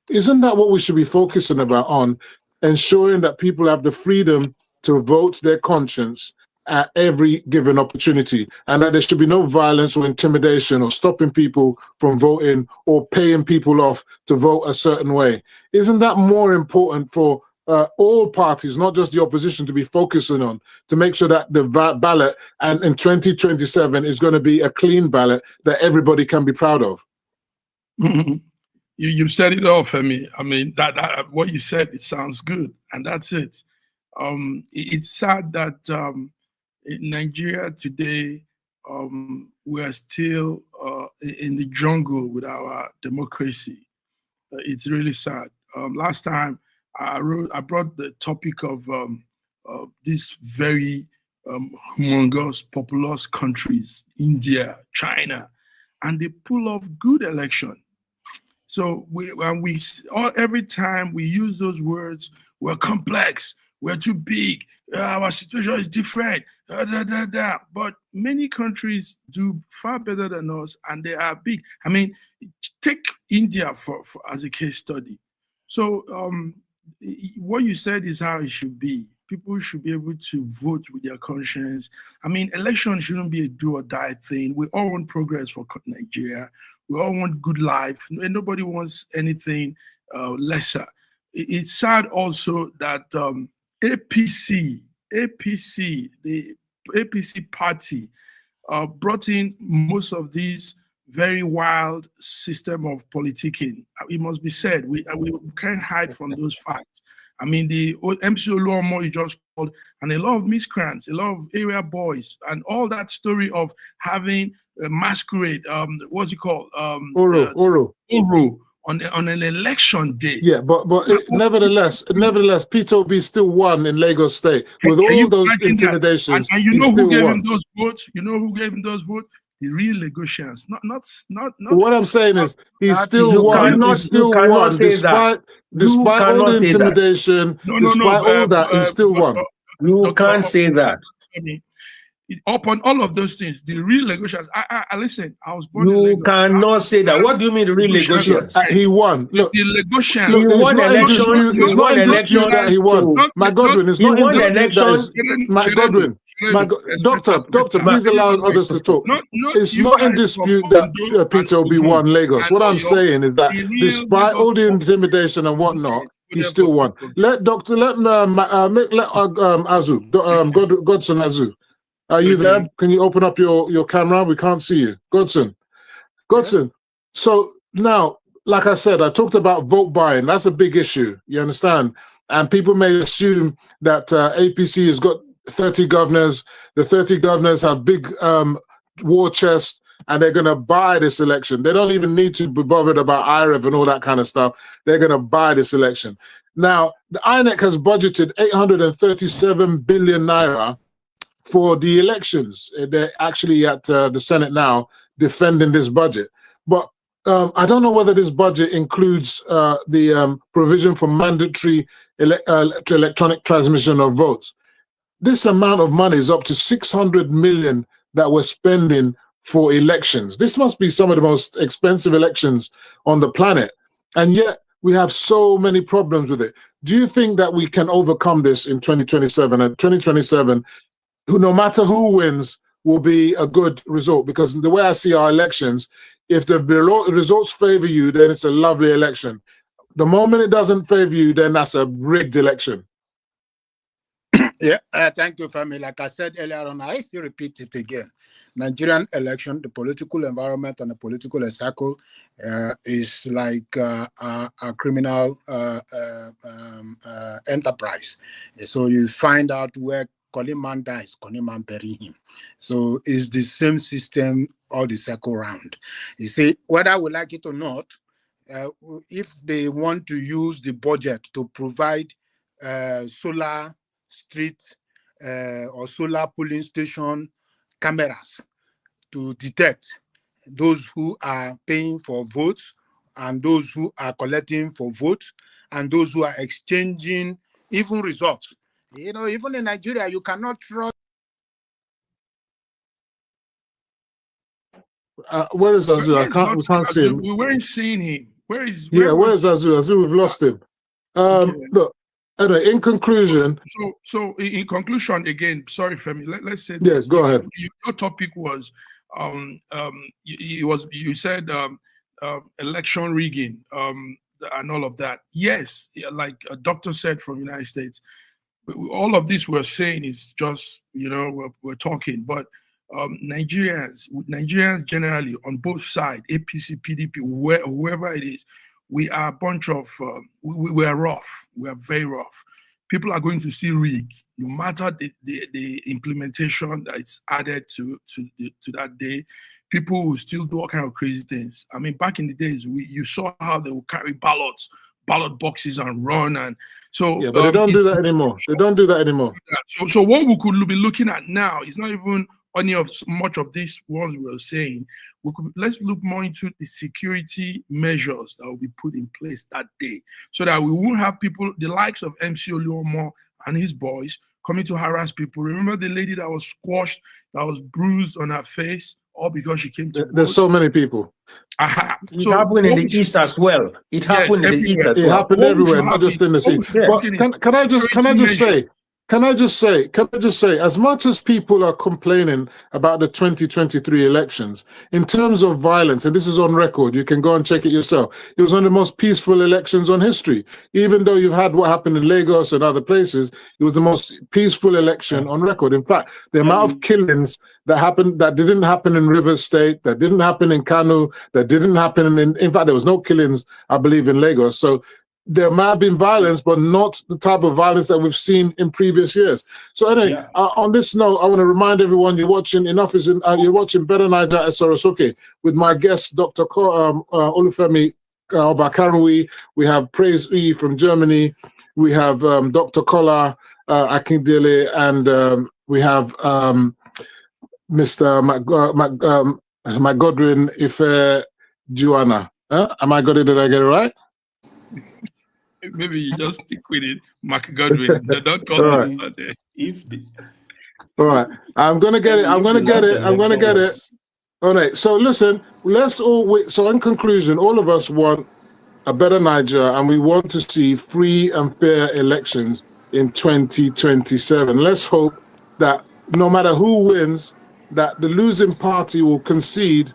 isn't that what we should be focusing about, on ensuring that people have the freedom to vote their conscience at every given opportunity, and that there should be no violence or intimidation or stopping people from voting or paying people off to vote a certain way? Isn't that more important for all parties, not just the opposition, to be focusing on, to make sure that the ballot and in 2027 is going to be a clean ballot that everybody can be proud of? You said it all, Femi. I mean, that what you said, it sounds good, and that's it. It's sad that in Nigeria today, we are still in the jungle with our democracy. It's really sad. Last time I brought the topic of these very humongous, populous countries, India, China, and they pull off good election. So every time we use those words, we're complex, we're too big, our situation is different, But many countries do far better than us, and they are big. I mean, take India for as a case study. So what you said is how it should be. People should be able to vote with their conscience. I mean, election shouldn't be a do or die thing. We all want progress for Nigeria. We all want good life, and nobody wants anything lesser. It's sad also that APC, the APC party, brought in most of these very wild system of politicking. It must be said, we can't hide from those facts. I mean, the MC Oluomo you just called, and a lot of miscreants, a lot of area boys, and all that story of having a masquerade, what's it called? Oro on an election day. Yeah, but nevertheless, Peter Obi still won in Lagos State with all those intimidations. And you know who gave him those votes? You know who gave him those votes? The real Lagosians. Not. What I'm saying is, he still won. He still won despite all the intimidation. Despite all that, he still won. You can't say that. Upon all of those things, the real Lagosians. I listen. I was born in You Lagos. cannot say that. What do you mean the real Lagosians? He won. Look, the Lagosians. He won election. It's not in dispute that he won. My Godwin, it's not in dispute that my Godwin. Doctor, please allow others to talk. It's not in dispute that Peter Obi won Lagos. What I'm saying is that despite all the intimidation and whatnot, he still won. Let Azu, Godson Azu. Are you there? Can you open up your camera? We can't see you. Godson. So now, like I said, I talked about vote buying. That's a big issue. You understand? And people may assume that APC has got 30 governors. The 30 governors have big war chest, and they're going to buy this election. They don't even need to be bothered about IREV and all that kind of stuff. They're going to buy this election. Now, the INEC has budgeted 837 billion naira for the elections. They're actually at the Senate now defending this budget. But I don't know whether this budget includes the provision for mandatory electronic transmission of votes. This amount of money is up to 600 million that we're spending for elections. This must be some of the most expensive elections on the planet. And yet we have so many problems with it. Do you think that we can overcome this in 2027? And 2027, no matter who wins, will be a good result? Because the way I see our elections, if the results favor you, then it's a lovely election. The moment it doesn't favor you, then that's a rigged election. Yeah, thank you, Femi. Like I said earlier on, I still repeat it again. Nigerian election, the political environment and the political cycle is like a criminal enterprise. So you find out where Koliman dies, Koliman bury him. So it's the same system all the circle round. You see, whether we like it or not, if they want to use the budget to provide solar street or solar polling station cameras to detect those who are paying for votes and those who are collecting for votes and those who are exchanging even results. You know, even in Nigeria, you cannot trust. Where is Azu? We can't see him. We weren't seeing him. Where is Azu? Azu, we've lost him. Look, anyway, in conclusion. So in conclusion, again, sorry, Femi, let's say this. Yes, go ahead. Your topic was, you said election rigging and all of that. Yes, like a doctor said from the United States, all of this we're saying is just, we're talking, but Nigerians generally on both sides, APC, PDP, whoever it is, we are a bunch of, we are rough. We are very rough. People are going to still rig, no matter the implementation that it's added to that day. People will still do all kind of crazy things. I mean, back in the days, you saw how they would carry ballot boxes and run, and so. Yeah, but they don't do that anymore. They don't do that anymore. So what we could be looking at now is not even much of these ones we were saying. Let's look more into the security measures that will be put in place that day, so that we won't have people, the likes of MC Oluomo and his boys, coming to harass people. Remember the lady that was squashed, that was bruised on her face, all because she came to There's so many people. It happened in the East as well. It happened in the East as well. It happened everywhere, not just in the East. But can I just say, as much as people are complaining about the 2023 elections, in terms of violence, and this is on record, you can go and check it yourself, it was one of the most peaceful elections on history. Even though you've had what happened in Lagos and other places, it was the most peaceful election on record. In fact, the amount of killings that happened, that didn't happen in Rivers State, that didn't happen in Kano, that didn't happen in fact, there was no killings, I believe, in Lagos. So there might have been violence, but not the type of violence that we've seen in previous years. So anyway, on this note, I want to remind everyone you're watching you're watching Betta9ja E Soke with my guest, Dr. Olufemi Obakanwi. We have Praise E from Germany. We have Dr. Kola Akindele, and we have Mr. McGodwin Ife Juana. Am I got it? Did I get it right? Maybe you just stick with it, McGodwin. Don't call me that day. All right, I'm gonna get it. I'm gonna get it. All right. So listen, let's all wait. So in conclusion, all of us want a better Niger, and we want to see free and fair elections in 2027. Let's hope that no matter who wins, that the losing party will concede,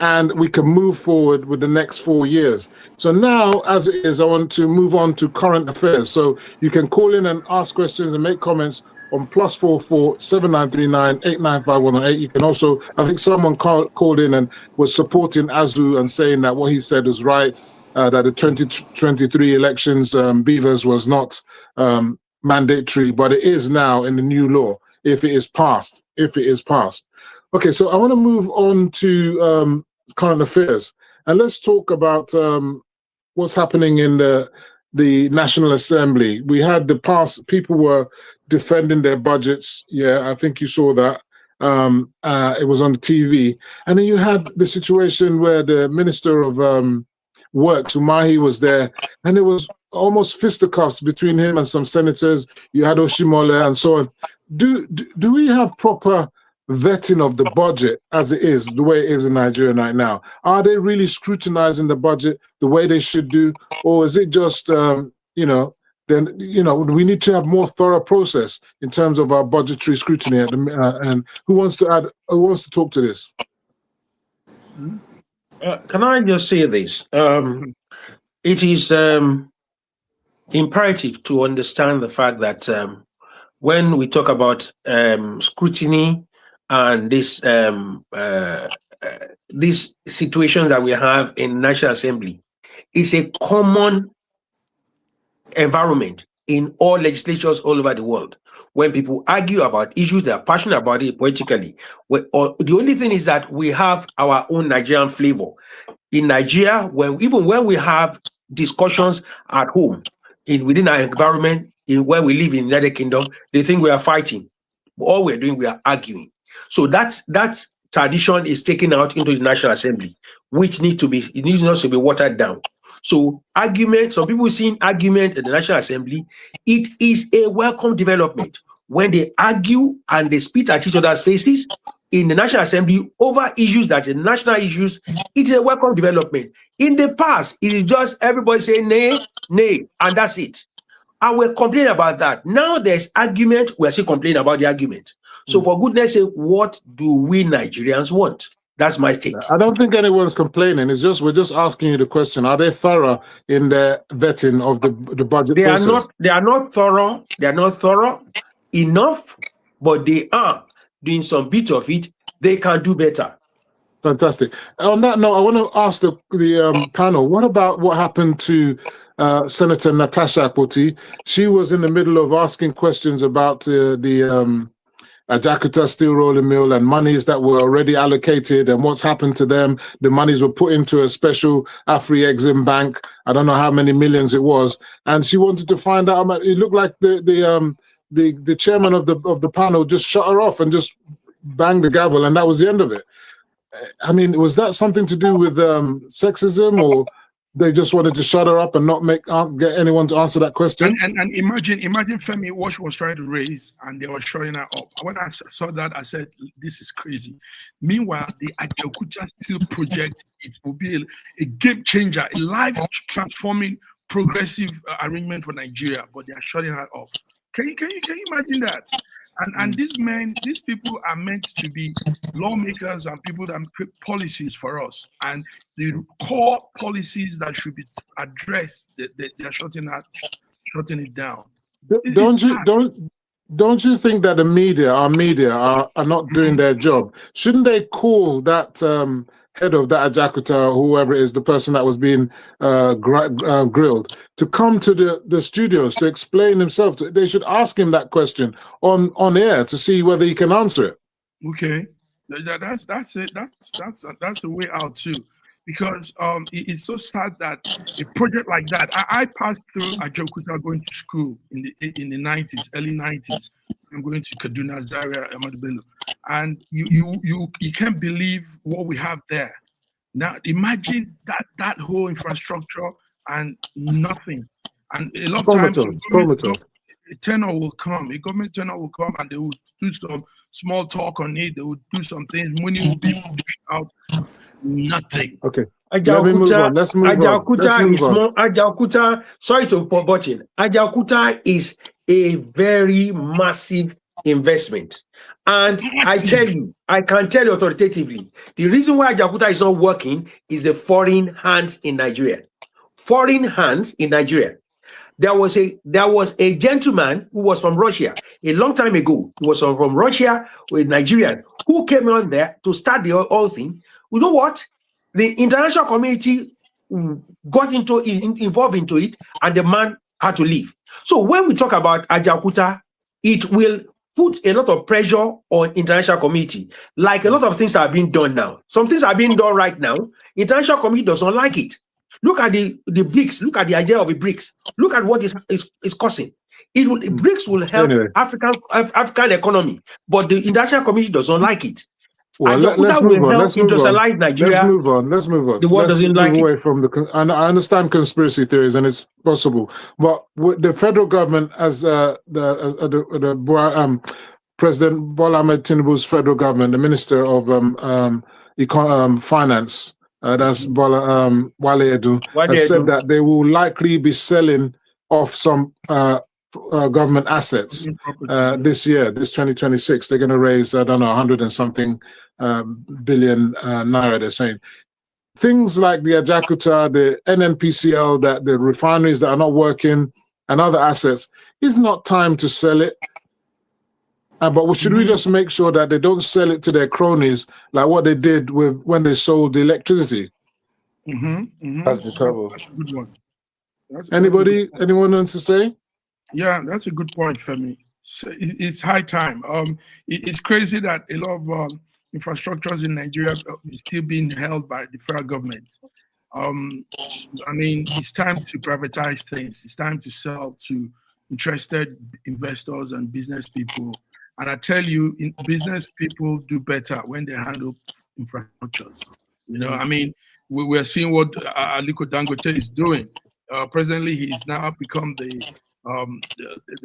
and we can move forward with the next 4 years. So now, as it is, I want to move on to current affairs. So you can call in and ask questions and make comments on +44 7939 895118. You can also, I think someone called in and was supporting Azu and saying that what he said is right, that the 2023 elections, Beavers was not mandatory, but it is now in the new law if it is passed. Okay, so I want to move on to current affairs, and let's talk about what's happening in the National Assembly. We had the past, people were defending their budgets. Yeah, I think you saw that. It was on the TV. And then you had the situation where the Minister of Works, Umahi, was there, and it was almost fisticuffs between him and some senators. You had Oshimole and so on. Do we have proper vetting of the budget as it is, the way it is in Nigeria right now? Are they really scrutinizing the budget the way they should do, or is it just then we need to have more thorough process in terms of our budgetary scrutiny and who wants to talk to this? Can I just say this? It is imperative to understand the fact that when we talk about scrutiny and this these situations that we have in National Assembly, it's a common environment in all legislatures all over the world. When people argue about issues, they are passionate about it politically. The only thing is that we have our own Nigerian flavor. In Nigeria, even when we have discussions at home, within our environment, where we live in the United Kingdom, they think we are fighting. All we're doing, we are arguing. So that tradition is taken out into the National Assembly, which needs not to be watered down. So argument, some people seeing argument at the National Assembly, it is a welcome development. When they argue and they spit at each other's faces in the National Assembly over issues that are national issues, it is a welcome development. In the past, it is just everybody saying nay, nay, and that's it. And we're complaining about that. Now there's argument, we're still complaining about the argument. So for goodness sake, what do we Nigerians want? That's my take. I don't think anyone's complaining. It's just we're just asking you the question: are they thorough in their vetting of the budget process? They are not thorough. They are not thorough enough, but they are doing some bit of it. They can do better. Fantastic. On that note, I want to ask the panel: what about what happened to Senator Natasha Akpoti? She was in the middle of asking questions about the Ajakuta steel rolling mill and monies that were already allocated and what's happened to them. The monies were put into a special Afri-Exim bank. I don't know how many millions it was, and she wanted to find out. It looked like the chairman of the panel just shut her off and just banged the gavel, and that was the end of it. I mean, was that something to do with sexism, or they just wanted to shut her up and not get anyone to answer that question? And imagine Femi what she was trying to raise, and they were shutting her up. When I saw that, I said, "This is crazy." Meanwhile, the Ajakuta Steel project, it will be a game changer, a life-transforming, progressive arrangement for Nigeria, but they are shutting her off. Can you imagine that? And these people are meant to be lawmakers and people that create policies for us. And the core policies that should be addressed, they're shutting it down. Don't you think that our media are not doing their job? Shouldn't they call that head of that Ajakuta, whoever it is, the person that was being grilled, to come to the studios to explain himself? They should ask him that question on air to see whether he can answer it. Okay, that's it. That's the way out too, because it's so sad that a project like that. I passed through Ajakuta going to school in the 90s, early 90s. I'm going to Kaduna, Zaria, Ahmadu Bello, and you can't believe what we have there. Now imagine that whole infrastructure and nothing. And a lot of times a tenor will come, a government tenor will come, and they will do some small talk on it. They will do some things. Money will be pushed out. Nothing. Okay. Let's move on. Ajakuta, sorry to butt in. Ajakuta is a very massive investment. And I can tell you authoritatively, the reason why Ajakuta is not working is the foreign hands in Nigeria. Foreign hands in Nigeria. There was a gentleman who was from Russia a long time ago. He was from Russia with Nigerian who came on there to start the whole thing. You know what? The international community got involved into it, and the man how to live. So when we talk about Ajaokuta, it will put a lot of pressure on international community, like a lot of things are being done now. Some things are being done right now. International community does not like it. Look at the BRICS. Look at the idea of the BRICS. Look at what is causing. BRICS will help African economy, but the international community does not like it. Well, let's move on. Let's move on. Nigeria. Let's move on. Let's move on. The world doesn't like away from the. I understand conspiracy theories, and it's possible, but with the federal government, as President Bola Ahmed Tinubu's federal government, the Minister of Finance, that's Wale Edu, has said that they will likely be selling off some government assets this year, this 2026. They're going to raise, I don't know, 100 and something billion naira, they're saying. Things like the Ajaokuta, the NNPCL, that the refineries that are not working, and other assets, is not time to sell it. But should we just make sure that they don't sell it to their cronies like what they did with when they sold the electricity? That's the trouble. That's a good one. Anyone wants to say? Yeah, that's a good point, Femi. It's high time. It's crazy that a lot of infrastructures in Nigeria is still being held by the federal government. I mean, it's time to privatize things. It's time to sell to interested investors and business people. And I tell you, business people do better when they handle infrastructures. You know, I mean, we're seeing what Aliko Dangote is doing. Presently, he's now become the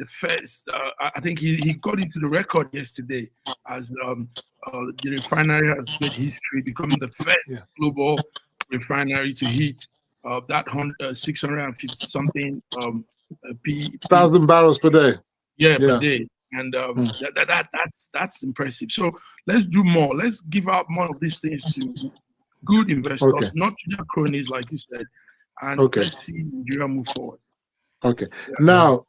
first. I think he got into the record yesterday as the refinery has made history, becoming the first global refinery to hit that 650 something 1,000 barrels per day. Per day. And that's impressive. So let's do more. Let's give out more of these things to good investors, not to their cronies, like you said. And let's see Nigeria move forward. Okay. Now,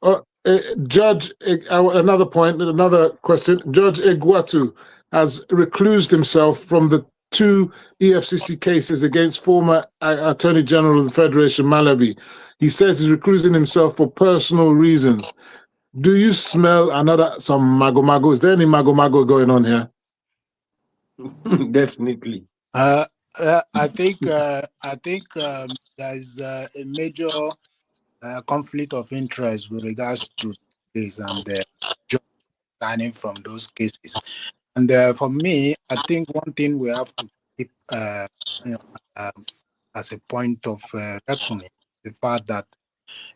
Judge, another question. Judge Egwatu has reclused himself from the 2 EFCC cases against former Attorney General of the Federation, Malabi. He says he's reclusing himself for personal reasons. Do you smell some mago-mago? Is there any mago-mago going on here? Definitely. I think there's a major conflict of interest with regards to this and the job signing from those cases. And for me, I think one thing we have to keep as a point of reckoning, the fact that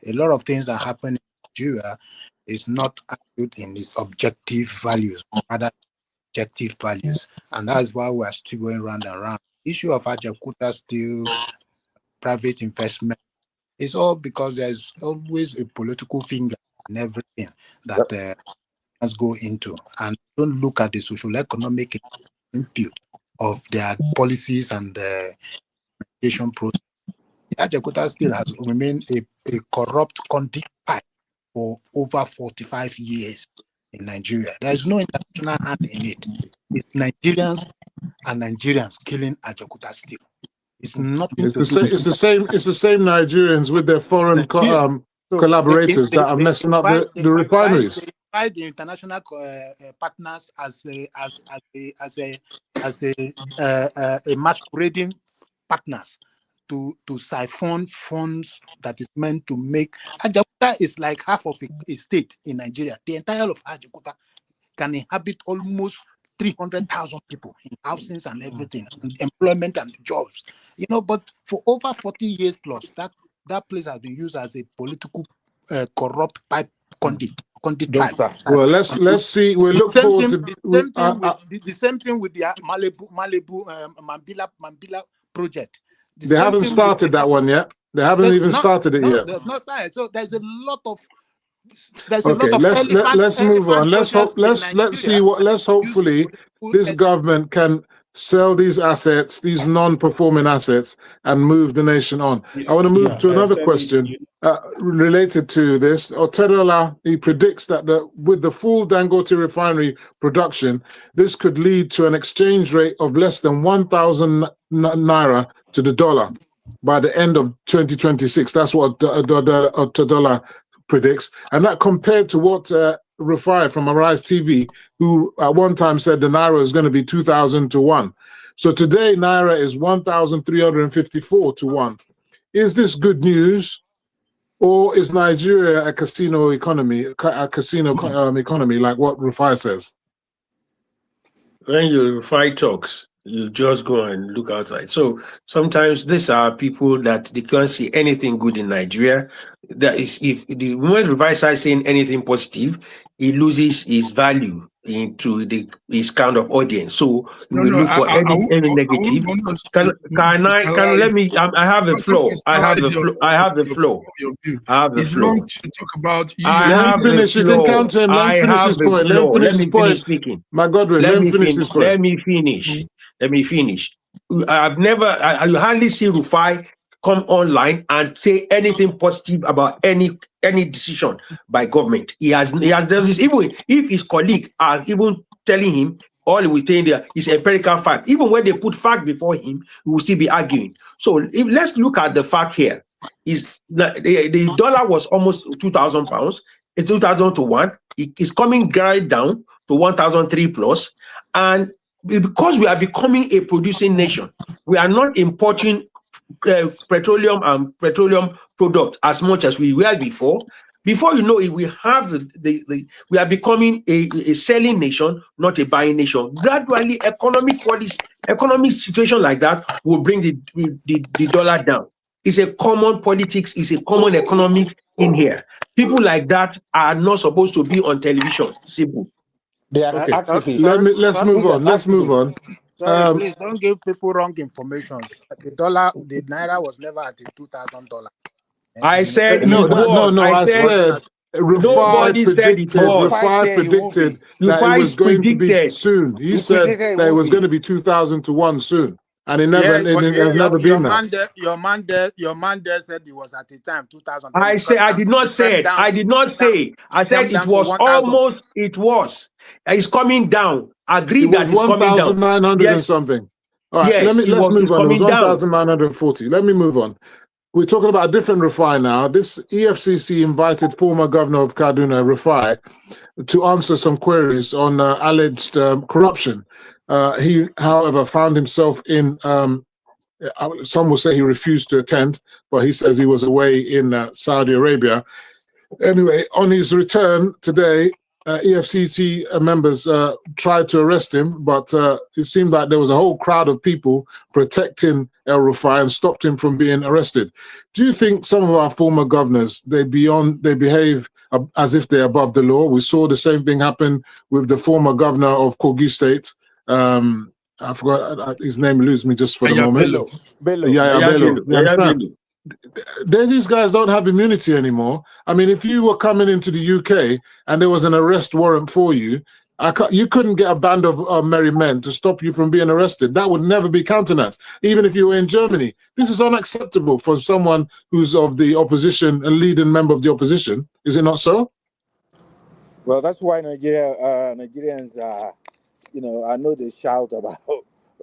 a lot of things that happen in Nigeria is not argued in its objective values, rather objective values. And that's why we're still going round and round. The issue of Ajaokuta still private investment is all because there's always a political finger in everything that must go into, and don't look at the social economic input of their policies and the education process. Ajaokuta still has remained a corrupt conduit pipe for over 45 years in Nigeria. There is no international hand in it. It's Nigerians and Nigerians killing Ajaokuta still. It's nothing. It's the same Nigerians with their foreign collaborators that are messing up the refineries. They invite the international partners as a masquerading partners to siphon funds that is meant to make. Ajaokuta is like half of a state in Nigeria. The entire of Ajaokuta can inhabit almost 300,000 people in housings and everything, and employment and jobs. You know, but for over 40 years plus, that place has been used as a political corrupt pipe conduit. Well, let's see. We look forward to the same thing with the Malibu Mambila project. They haven't started that one yet. They haven't even started it yet. They've not started. So there's a lot of. Let's move on. Let's hopefully this government can sell these assets, these non-performing assets, and move the nation on. I want to move to another question related to this. Otedola, he predicts that with the full Dangote refinery production, this could lead to an exchange rate of less than 1,000 naira to the dollar by the end of 2026. That's what Otedola predicts, and that compared to what Rufai from Arise TV, who at one time said the Naira is going to be 2,000 to 1. So today, Naira is 1,354 to 1. Is this good news, or is Nigeria a casino economy, economy, like what Rufai says? When you Rufai talks, you just go and look outside. So sometimes these are people that they can't see anything good in Nigeria. That is, if the moment Rufai starts saying anything positive, he loses his value into his kind of audience. So you will look for any negative. I have the floor. I have the floor. I have the floor. It's wrong to talk about you. Let him finish. You can counter him. Let him finish his point. Let me finish speaking. My Godwin, let me finish his point. Let me finish. Let me finish. I hardly see Rufai come online and say anything positive about any decision by government. He has this, even if his colleague are even telling him, all he was saying there is empirical fact. Even when they put fact before him, he will still be arguing. So let's look at the fact here. Is the dollar was almost £2,000. It's 2,000 to 1. It's coming right down to 1,003 plus, and because we are becoming a producing nation, we are not importing petroleum and petroleum products as much as we were before. Before you know it, we have we are becoming a selling nation, not a buying nation. Gradually, economic situation like that will bring the dollar down. It's a common politics, it's a common economics in here. People like that are not supposed to be on television. Simple. They are activists. Let's move on. Let's move on. Sorry, please don't give people wrong information. The Naira was never at $2,000. I said no. I said nobody said it was. Rufai predicted that it was going to be soon. He said that it was going to be 2,000 to 1 soon. And it has never been that. Your man there said it was at the time 2000. I did not say. I said it was almost. It was. It's coming down. Agree that it's coming down. 1,900 and something. All right. Yes, let's move on. It was 1,940. Let me move on. We're talking about a different Rufai now. This EFCC invited former governor of Kaduna, Rufai, to answer some queries on alleged corruption. He, however, found himself in, some will say he refused to attend, but he says he was away in Saudi Arabia. Anyway, on his return today, EFCC members tried to arrest him, but it seemed like there was a whole crowd of people protecting El Rufai and stopped him from being arrested. Do you think some of our former governors, they behave as if they're above the law? We saw the same thing happen with the former governor of Kogi State. I forgot his name, eludes me just for the moment. Bello. You understand? These guys don't have immunity anymore. I mean, if you were coming into the UK and there was an arrest warrant for you, you couldn't get a band of merry men to stop you from being arrested. That would never be countenanced, even if you were in Germany. This is unacceptable for someone who's of the opposition, a leading member of the opposition. Is it not so? Well, that's why Nigerians are, I know they shout about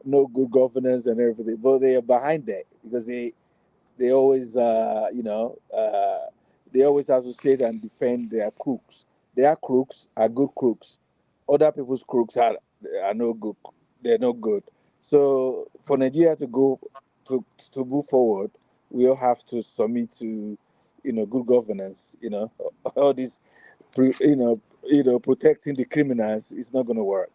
no good governance and everything, but they are behind that because they always, they always associate and defend their crooks. Their crooks are good crooks. Other people's crooks are no good. They're not good. So for Nigeria to move forward, we all have to submit to, good governance. All this, protecting the criminals is not going to work.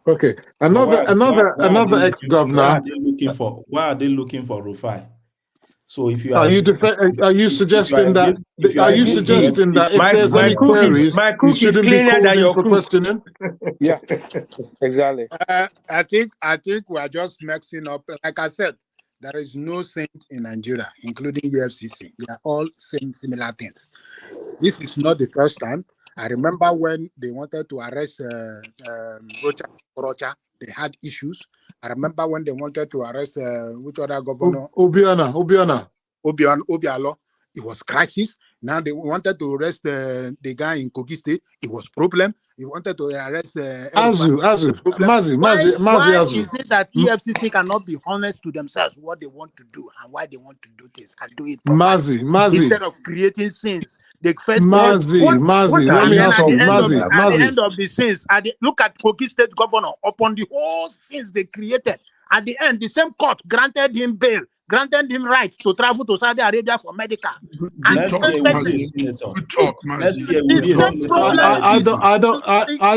Okay, another ex-governor. Why are they looking for Rufai? So if you are you suggesting that if there's any queries, you shouldn't be called in for questioning? Yeah, exactly. I think we are just mixing up. Like I said, there is no saint in Nigeria, including UFCC. They are all saying similar things. This is not the first time. I remember when they wanted to arrest Rocha, they had issues. I remember when they wanted to arrest which other governor? Obiano. It was crisis. Now they wanted to arrest the guy in Kogi State. It was problem. They wanted to arrest Mazi. Why is it that EFCC cannot be honest to themselves what they want to do and why they want to do this and do it properly? Mazi. Instead of creating scenes they first Mazi, let and me then ask you, at the end of the sins, look at Kogi State Governor upon the whole sins they created. At the end, the same court granted him bail, granted him rights to travel to Saudi Arabia for medical. And Next year will be a senator. Next year will be a senator. I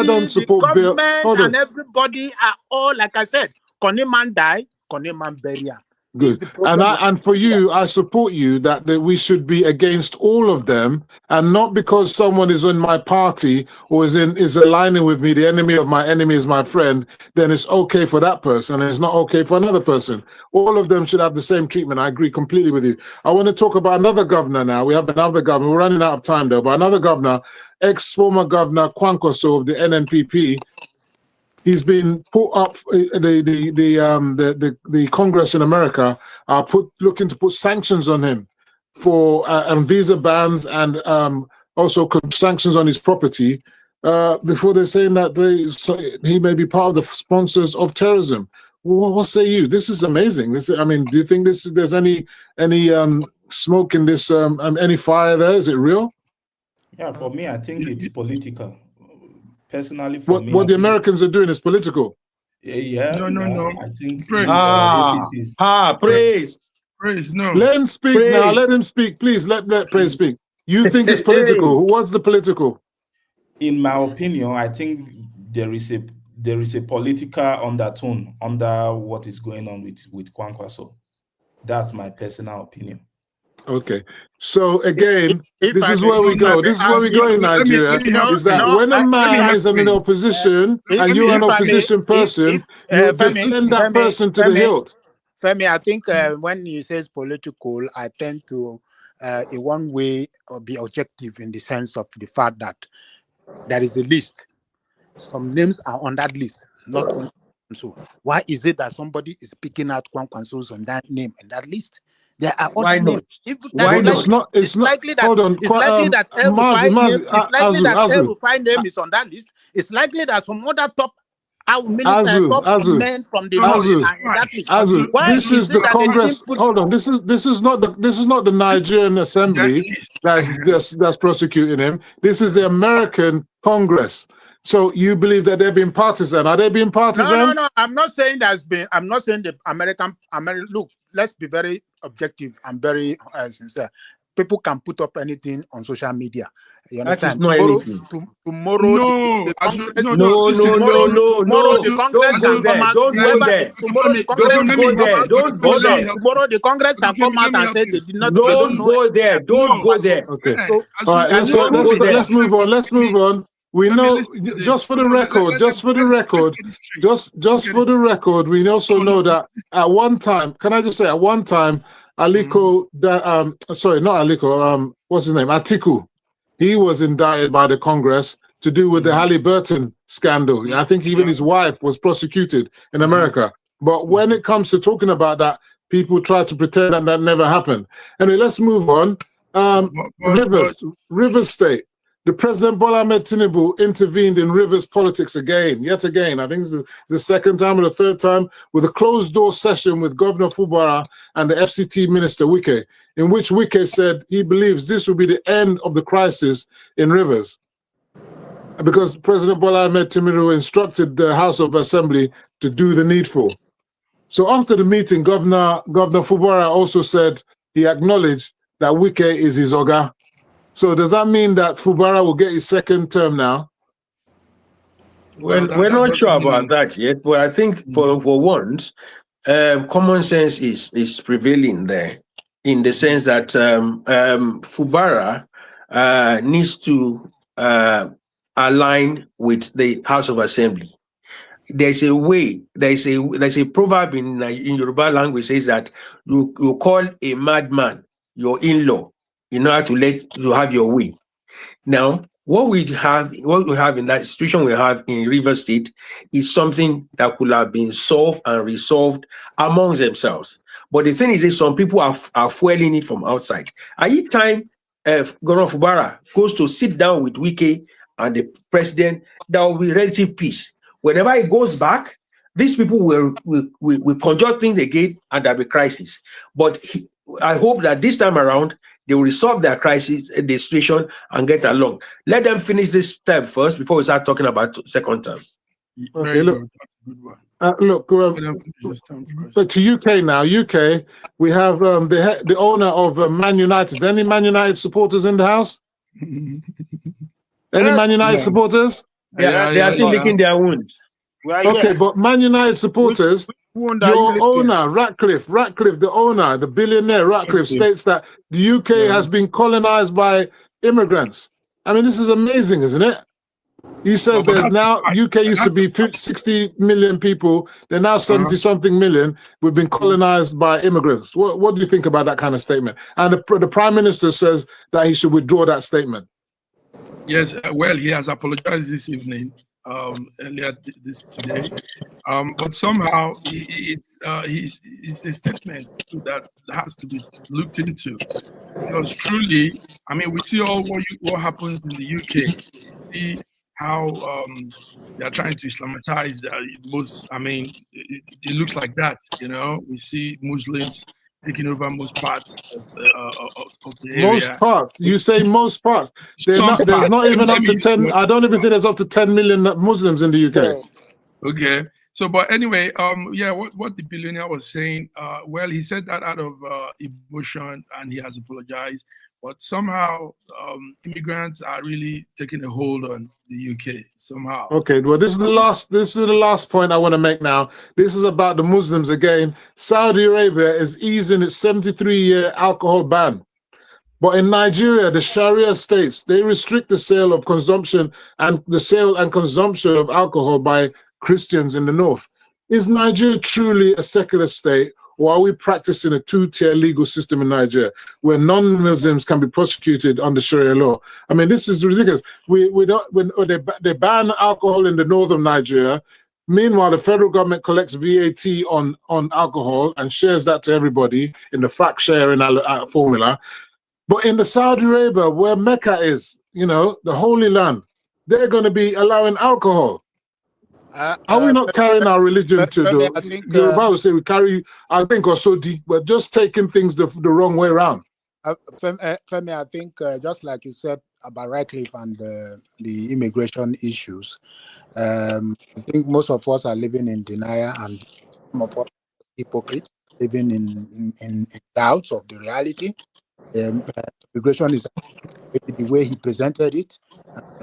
don't support bail. Government Hold on. and everybody are all, like I said, Koniman die, Koniman burial. Good. And for you, I support you that we should be against all of them, and not because someone is in my party or is aligning with me. The enemy of my enemy is my friend. Then it's okay for that person, and it's not okay for another person. All of them should have the same treatment. I agree completely with you. I want to talk about another governor now. We have another governor. We're running out of time though, but another governor, ex-former governor Kwankwaso of the NNPP. He's been put up. The Congress in America are looking to put sanctions on him for visa bans and also sanctions on his property before they're saying that he may be part of the sponsors of terrorism. Well, what say you? This is amazing. I mean, do you think there's any smoke in this? Any fire there? Is it real? Yeah, for me, I think it's political. Personally, for me, what the Americans are doing is political. Yeah. No. I think praise. No. Let him speak now. Let him speak, please. Let Praise speak. You think it's political? What's the political? In my opinion, I think there is a political undertone under what is going on with Kwankwaso. That's my personal opinion. Okay, so again, this is where we go. This is where we go in Nigeria. Is that when a man is in an opposition and you're an opposition person, you defend that person to the hilt. Femi, I think when you say political, I tend to, in one way, be objective in the sense of the fact that there is a list. Some names are on that list, not on. So why is it that somebody is picking out Kwankwaso's on that name and that list? There are other names. It's likely that El-Rufai name is on that list. It's likely that some other top men from the north that list. This is the Congress. Hold on. This is not the Nigerian Assembly that's prosecuting him. This is the American Congress. So you believe that they're being partisan? Are they being partisan? No. I'm not saying I'm not saying the American. Look, let's be very objective and very sincere. People can put up anything on social media. You understand? Tomorrow, the Congress can come out. Tomorrow, the Congress can come out and say they did not. Don't go there. Don't go there. Okay. All right. Let's move on. Let's move on. We know, just for the record, we also know that at one time, can I just say, at one time, what's his name? Atiku, he was indicted by the Congress to do with the Halliburton scandal. I think even his wife was prosecuted in America. But when it comes to talking about that, people try to pretend that never happened. Anyway, let's move on. Rivers State. The President Bola Ahmed Tinubu intervened in Rivers politics yet again. I think it's the second time or the third time, with a closed-door session with Governor Fubara and the FCT Minister Wike, in which Wike said he believes this will be the end of the crisis in Rivers, because President Bola Ahmed Tinubu instructed the House of Assembly to do the needful. So after the meeting, Governor Fubara also said he acknowledged that Wike is his oga. So does that mean that Fubara will get his second term now? Well, we're not sure about that yet, but I think for once, common sense is prevailing there, in the sense that Fubara needs to align with the House of Assembly. There's a way, there's a proverb in Yoruba language says that you call a madman your in-law in order to let you have your way. Now, what we have in that situation we have in Rivers State is something that could have been solved and resolved amongst themselves. But the thing is that some people are fueling it from outside. At each time Governor Fubara goes to sit down with Wike and the president, there will be relative peace. Whenever he goes back, these people will conjure things again and there'll be crisis. But I hope that this time around, they will resolve their crisis, the situation, and get along. Let them finish this term first before we start talking about second term. Okay, look. But to UK now. UK, we have the owner of Man United. Any Man United supporters in the house? Any Man United supporters? They are still licking their wounds. Okay, but Man United supporters, your owner, Ratcliffe, the owner, the billionaire Ratcliffe, states that the UK has been colonized by immigrants. I mean, this is amazing, isn't it? He says there's now, UK used to be 60 million people, they're now 70-something million. We've been colonized by immigrants. What do you think about that kind of statement? And the Prime Minister says that he should withdraw that statement. Yes, well, he has apologized this evening, earlier today, but somehow it's a statement that has to be looked into, because truly, I mean, we see all what happens in the UK. We see how they are trying to Islamitize most. I mean, it looks like that. You know, we see Muslims taking over most parts of the area. Most parts. You say most parts. There's not even up to 10. I don't even think there's up to 10 million Muslims in the UK. Okay. So, but anyway, yeah, what the billionaire was saying, well, he said that out of emotion, and he has apologized. But somehow, immigrants are really taking a hold on the UK somehow. Okay, well, this is the last point I want to make now. This is about the Muslims again. Saudi Arabia is easing its 73-year alcohol ban. But in Nigeria, the Sharia states, they restrict the sale of consumption and the sale and consumption of alcohol by Christians in the north. Is Nigeria truly a secular state, or are we practicing a two-tier legal system in Nigeria where non-Muslims can be prosecuted under Sharia law? I mean, this is ridiculous. They ban alcohol in the north of Nigeria. Meanwhile, the federal government collects VAT on alcohol and shares that to everybody in the fact sharing formula. But in the Saudi Arabia, where Mecca is, you know, the Holy Land, they're going to be allowing alcohol. Are we not carrying our religion to the Yoruba would say we carry, I think, Osodi, but just taking things the wrong way around? Femi, I think just like you said about Ratcliffe and the immigration issues, I think most of us are living in denial, and some of us are hypocrites living in doubts of the reality. Immigration is the way he presented it.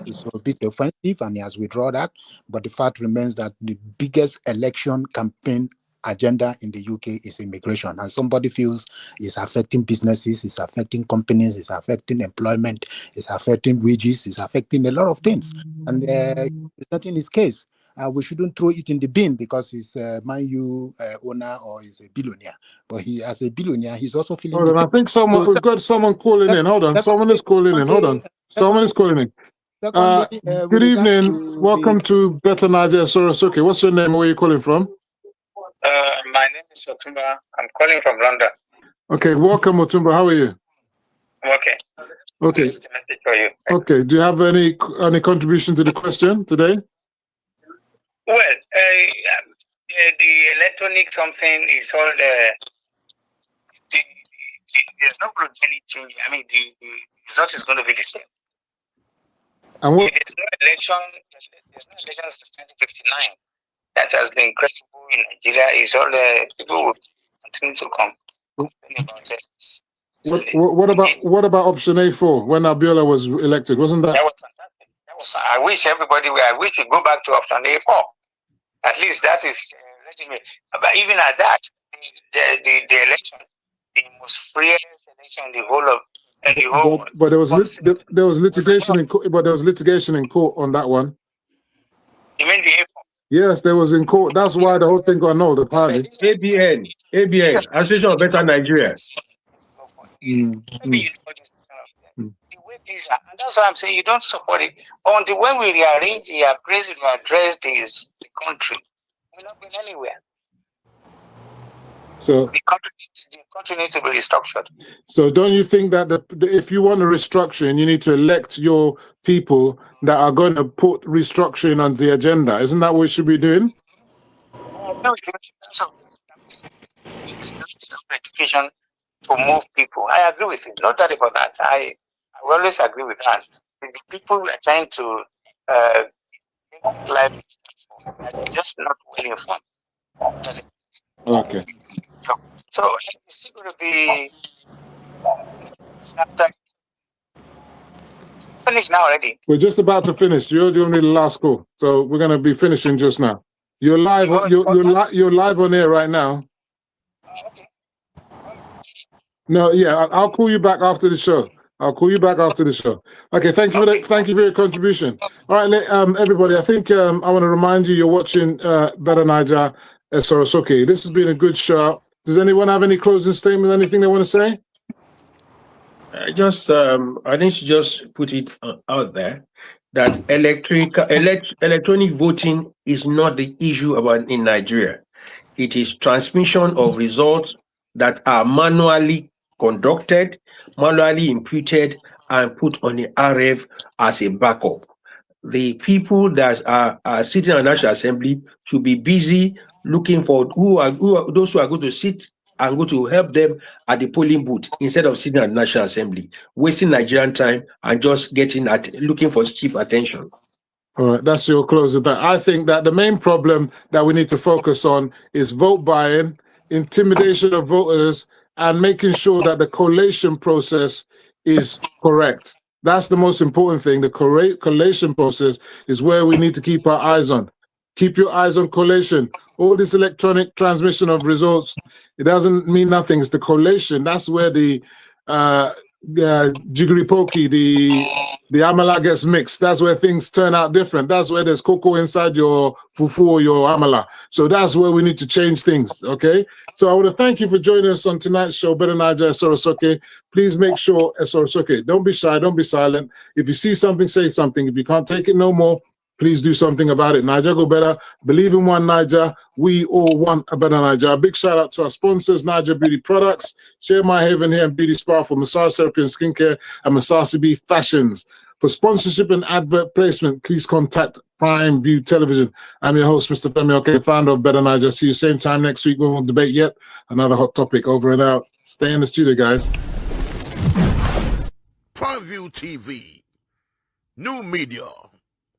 It's a bit offensive, and he has withdrawn that. But the fact remains that the biggest election campaign agenda in the UK is immigration, and somebody feels it's affecting businesses, it's affecting companies, it's affecting employment, it's affecting wages, it's affecting a lot of things. And presenting his case, we shouldn't throw it in the bin because he's a Man U owner or he's a billionaire. But he, as a billionaire, he's also feeling. Hold on, I think we've got someone calling in. Hold on, someone is calling in. Hold on, someone is calling in. Good evening. Welcome to Betta9ja E, Soke. What's your name? Where are you calling from? My name is Otumba. I'm calling from London. Okay, welcome, Otumba. How are you? Okay. Okay. For you. Okay. Do you have any contribution to the question today? Well, the electronic something is all there's not going to be any change. I mean, the result is going to be the same. And what? There's no election since 1959 that has been credible in Nigeria. Is all the people will continue to come. What about option A4 when Abiola was elected? Wasn't that? That was fantastic. I wish we go back to option A4. At least that is legitimate. But even at that, the election, the most freest election in the whole of. But there was litigation in court. But there was litigation in court on that one. You mean the A4? Yes, there was in court. That's why the whole thing got annulled. Apparently. ABN, Association of Better Nigeria. The way things are, and that's why I'm saying you don't support it until when we rearrange, address the country. We're not going anywhere. So the country needs to be restructured. So don't you think that if you want a restructuring, you need to elect your people that are going to put restructuring on the agenda? Isn't that what we should be doing? No, education to move people. I agree with you. No doubt about that. I will always agree with that. The people we are trying to live are just not well informed. Okay. So it's still going to be finished now already. We're just about to finish. You're only the last call, so we're going to be finishing just now. You're live. You're live on air right now. Okay. No, yeah, I'll call you back after the show. I'll call you back after the show. Okay, thank you for that. Thank you for your contribution. All right, everybody. I think I want to remind you you're watching Betta9ja E Soke. This has been a good show. Does anyone have any closing statements? Anything they want to say? I think she just put it out there that electronic voting is not the issue in Nigeria. It is transmission of results that are manually conducted, manually imputed, and put on the RF as a backup. The people that are sitting in the National Assembly should be busy looking for those who are going to sit and go to help them at the polling booth instead of sitting at the National Assembly, wasting Nigerian time and just looking for cheap attention. All right, that's your closing. I think that the main problem that we need to focus on is vote buying, intimidation of voters, and making sure that the collation process is correct. That's the most important thing. The collation process is where we need to keep our eyes on. Keep your eyes on collation. All this electronic transmission of results, it doesn't mean nothing. It's the collation. That's where the jiggery pokey, the amala gets mixed. That's where things turn out different. That's where there's cocoa inside your fufu or your amala. So that's where we need to change things, okay? So I want to thank you for joining us on tonight's show, Betta9ja E Soke. Please make sure, Soke, don't be shy, don't be silent. If you see something, say something. If you can't take it no more, please do something about it. Naija go better. Believe in one Naija. We all want a better Naija. A big shout out to our sponsors, Naija Beauty Products, Share My Haven Hair and Beauty Spa for massage therapy and skincare, and Masasi B Fashions. For sponsorship and advert placement, please contact Primeview Television. I'm your host, Mr. Femi Oke, founder of Betta9ja. See you same time next week. We won't debate yet. Another hot topic. Over and out. Stay in the studio, guys. Primeview TV. New media.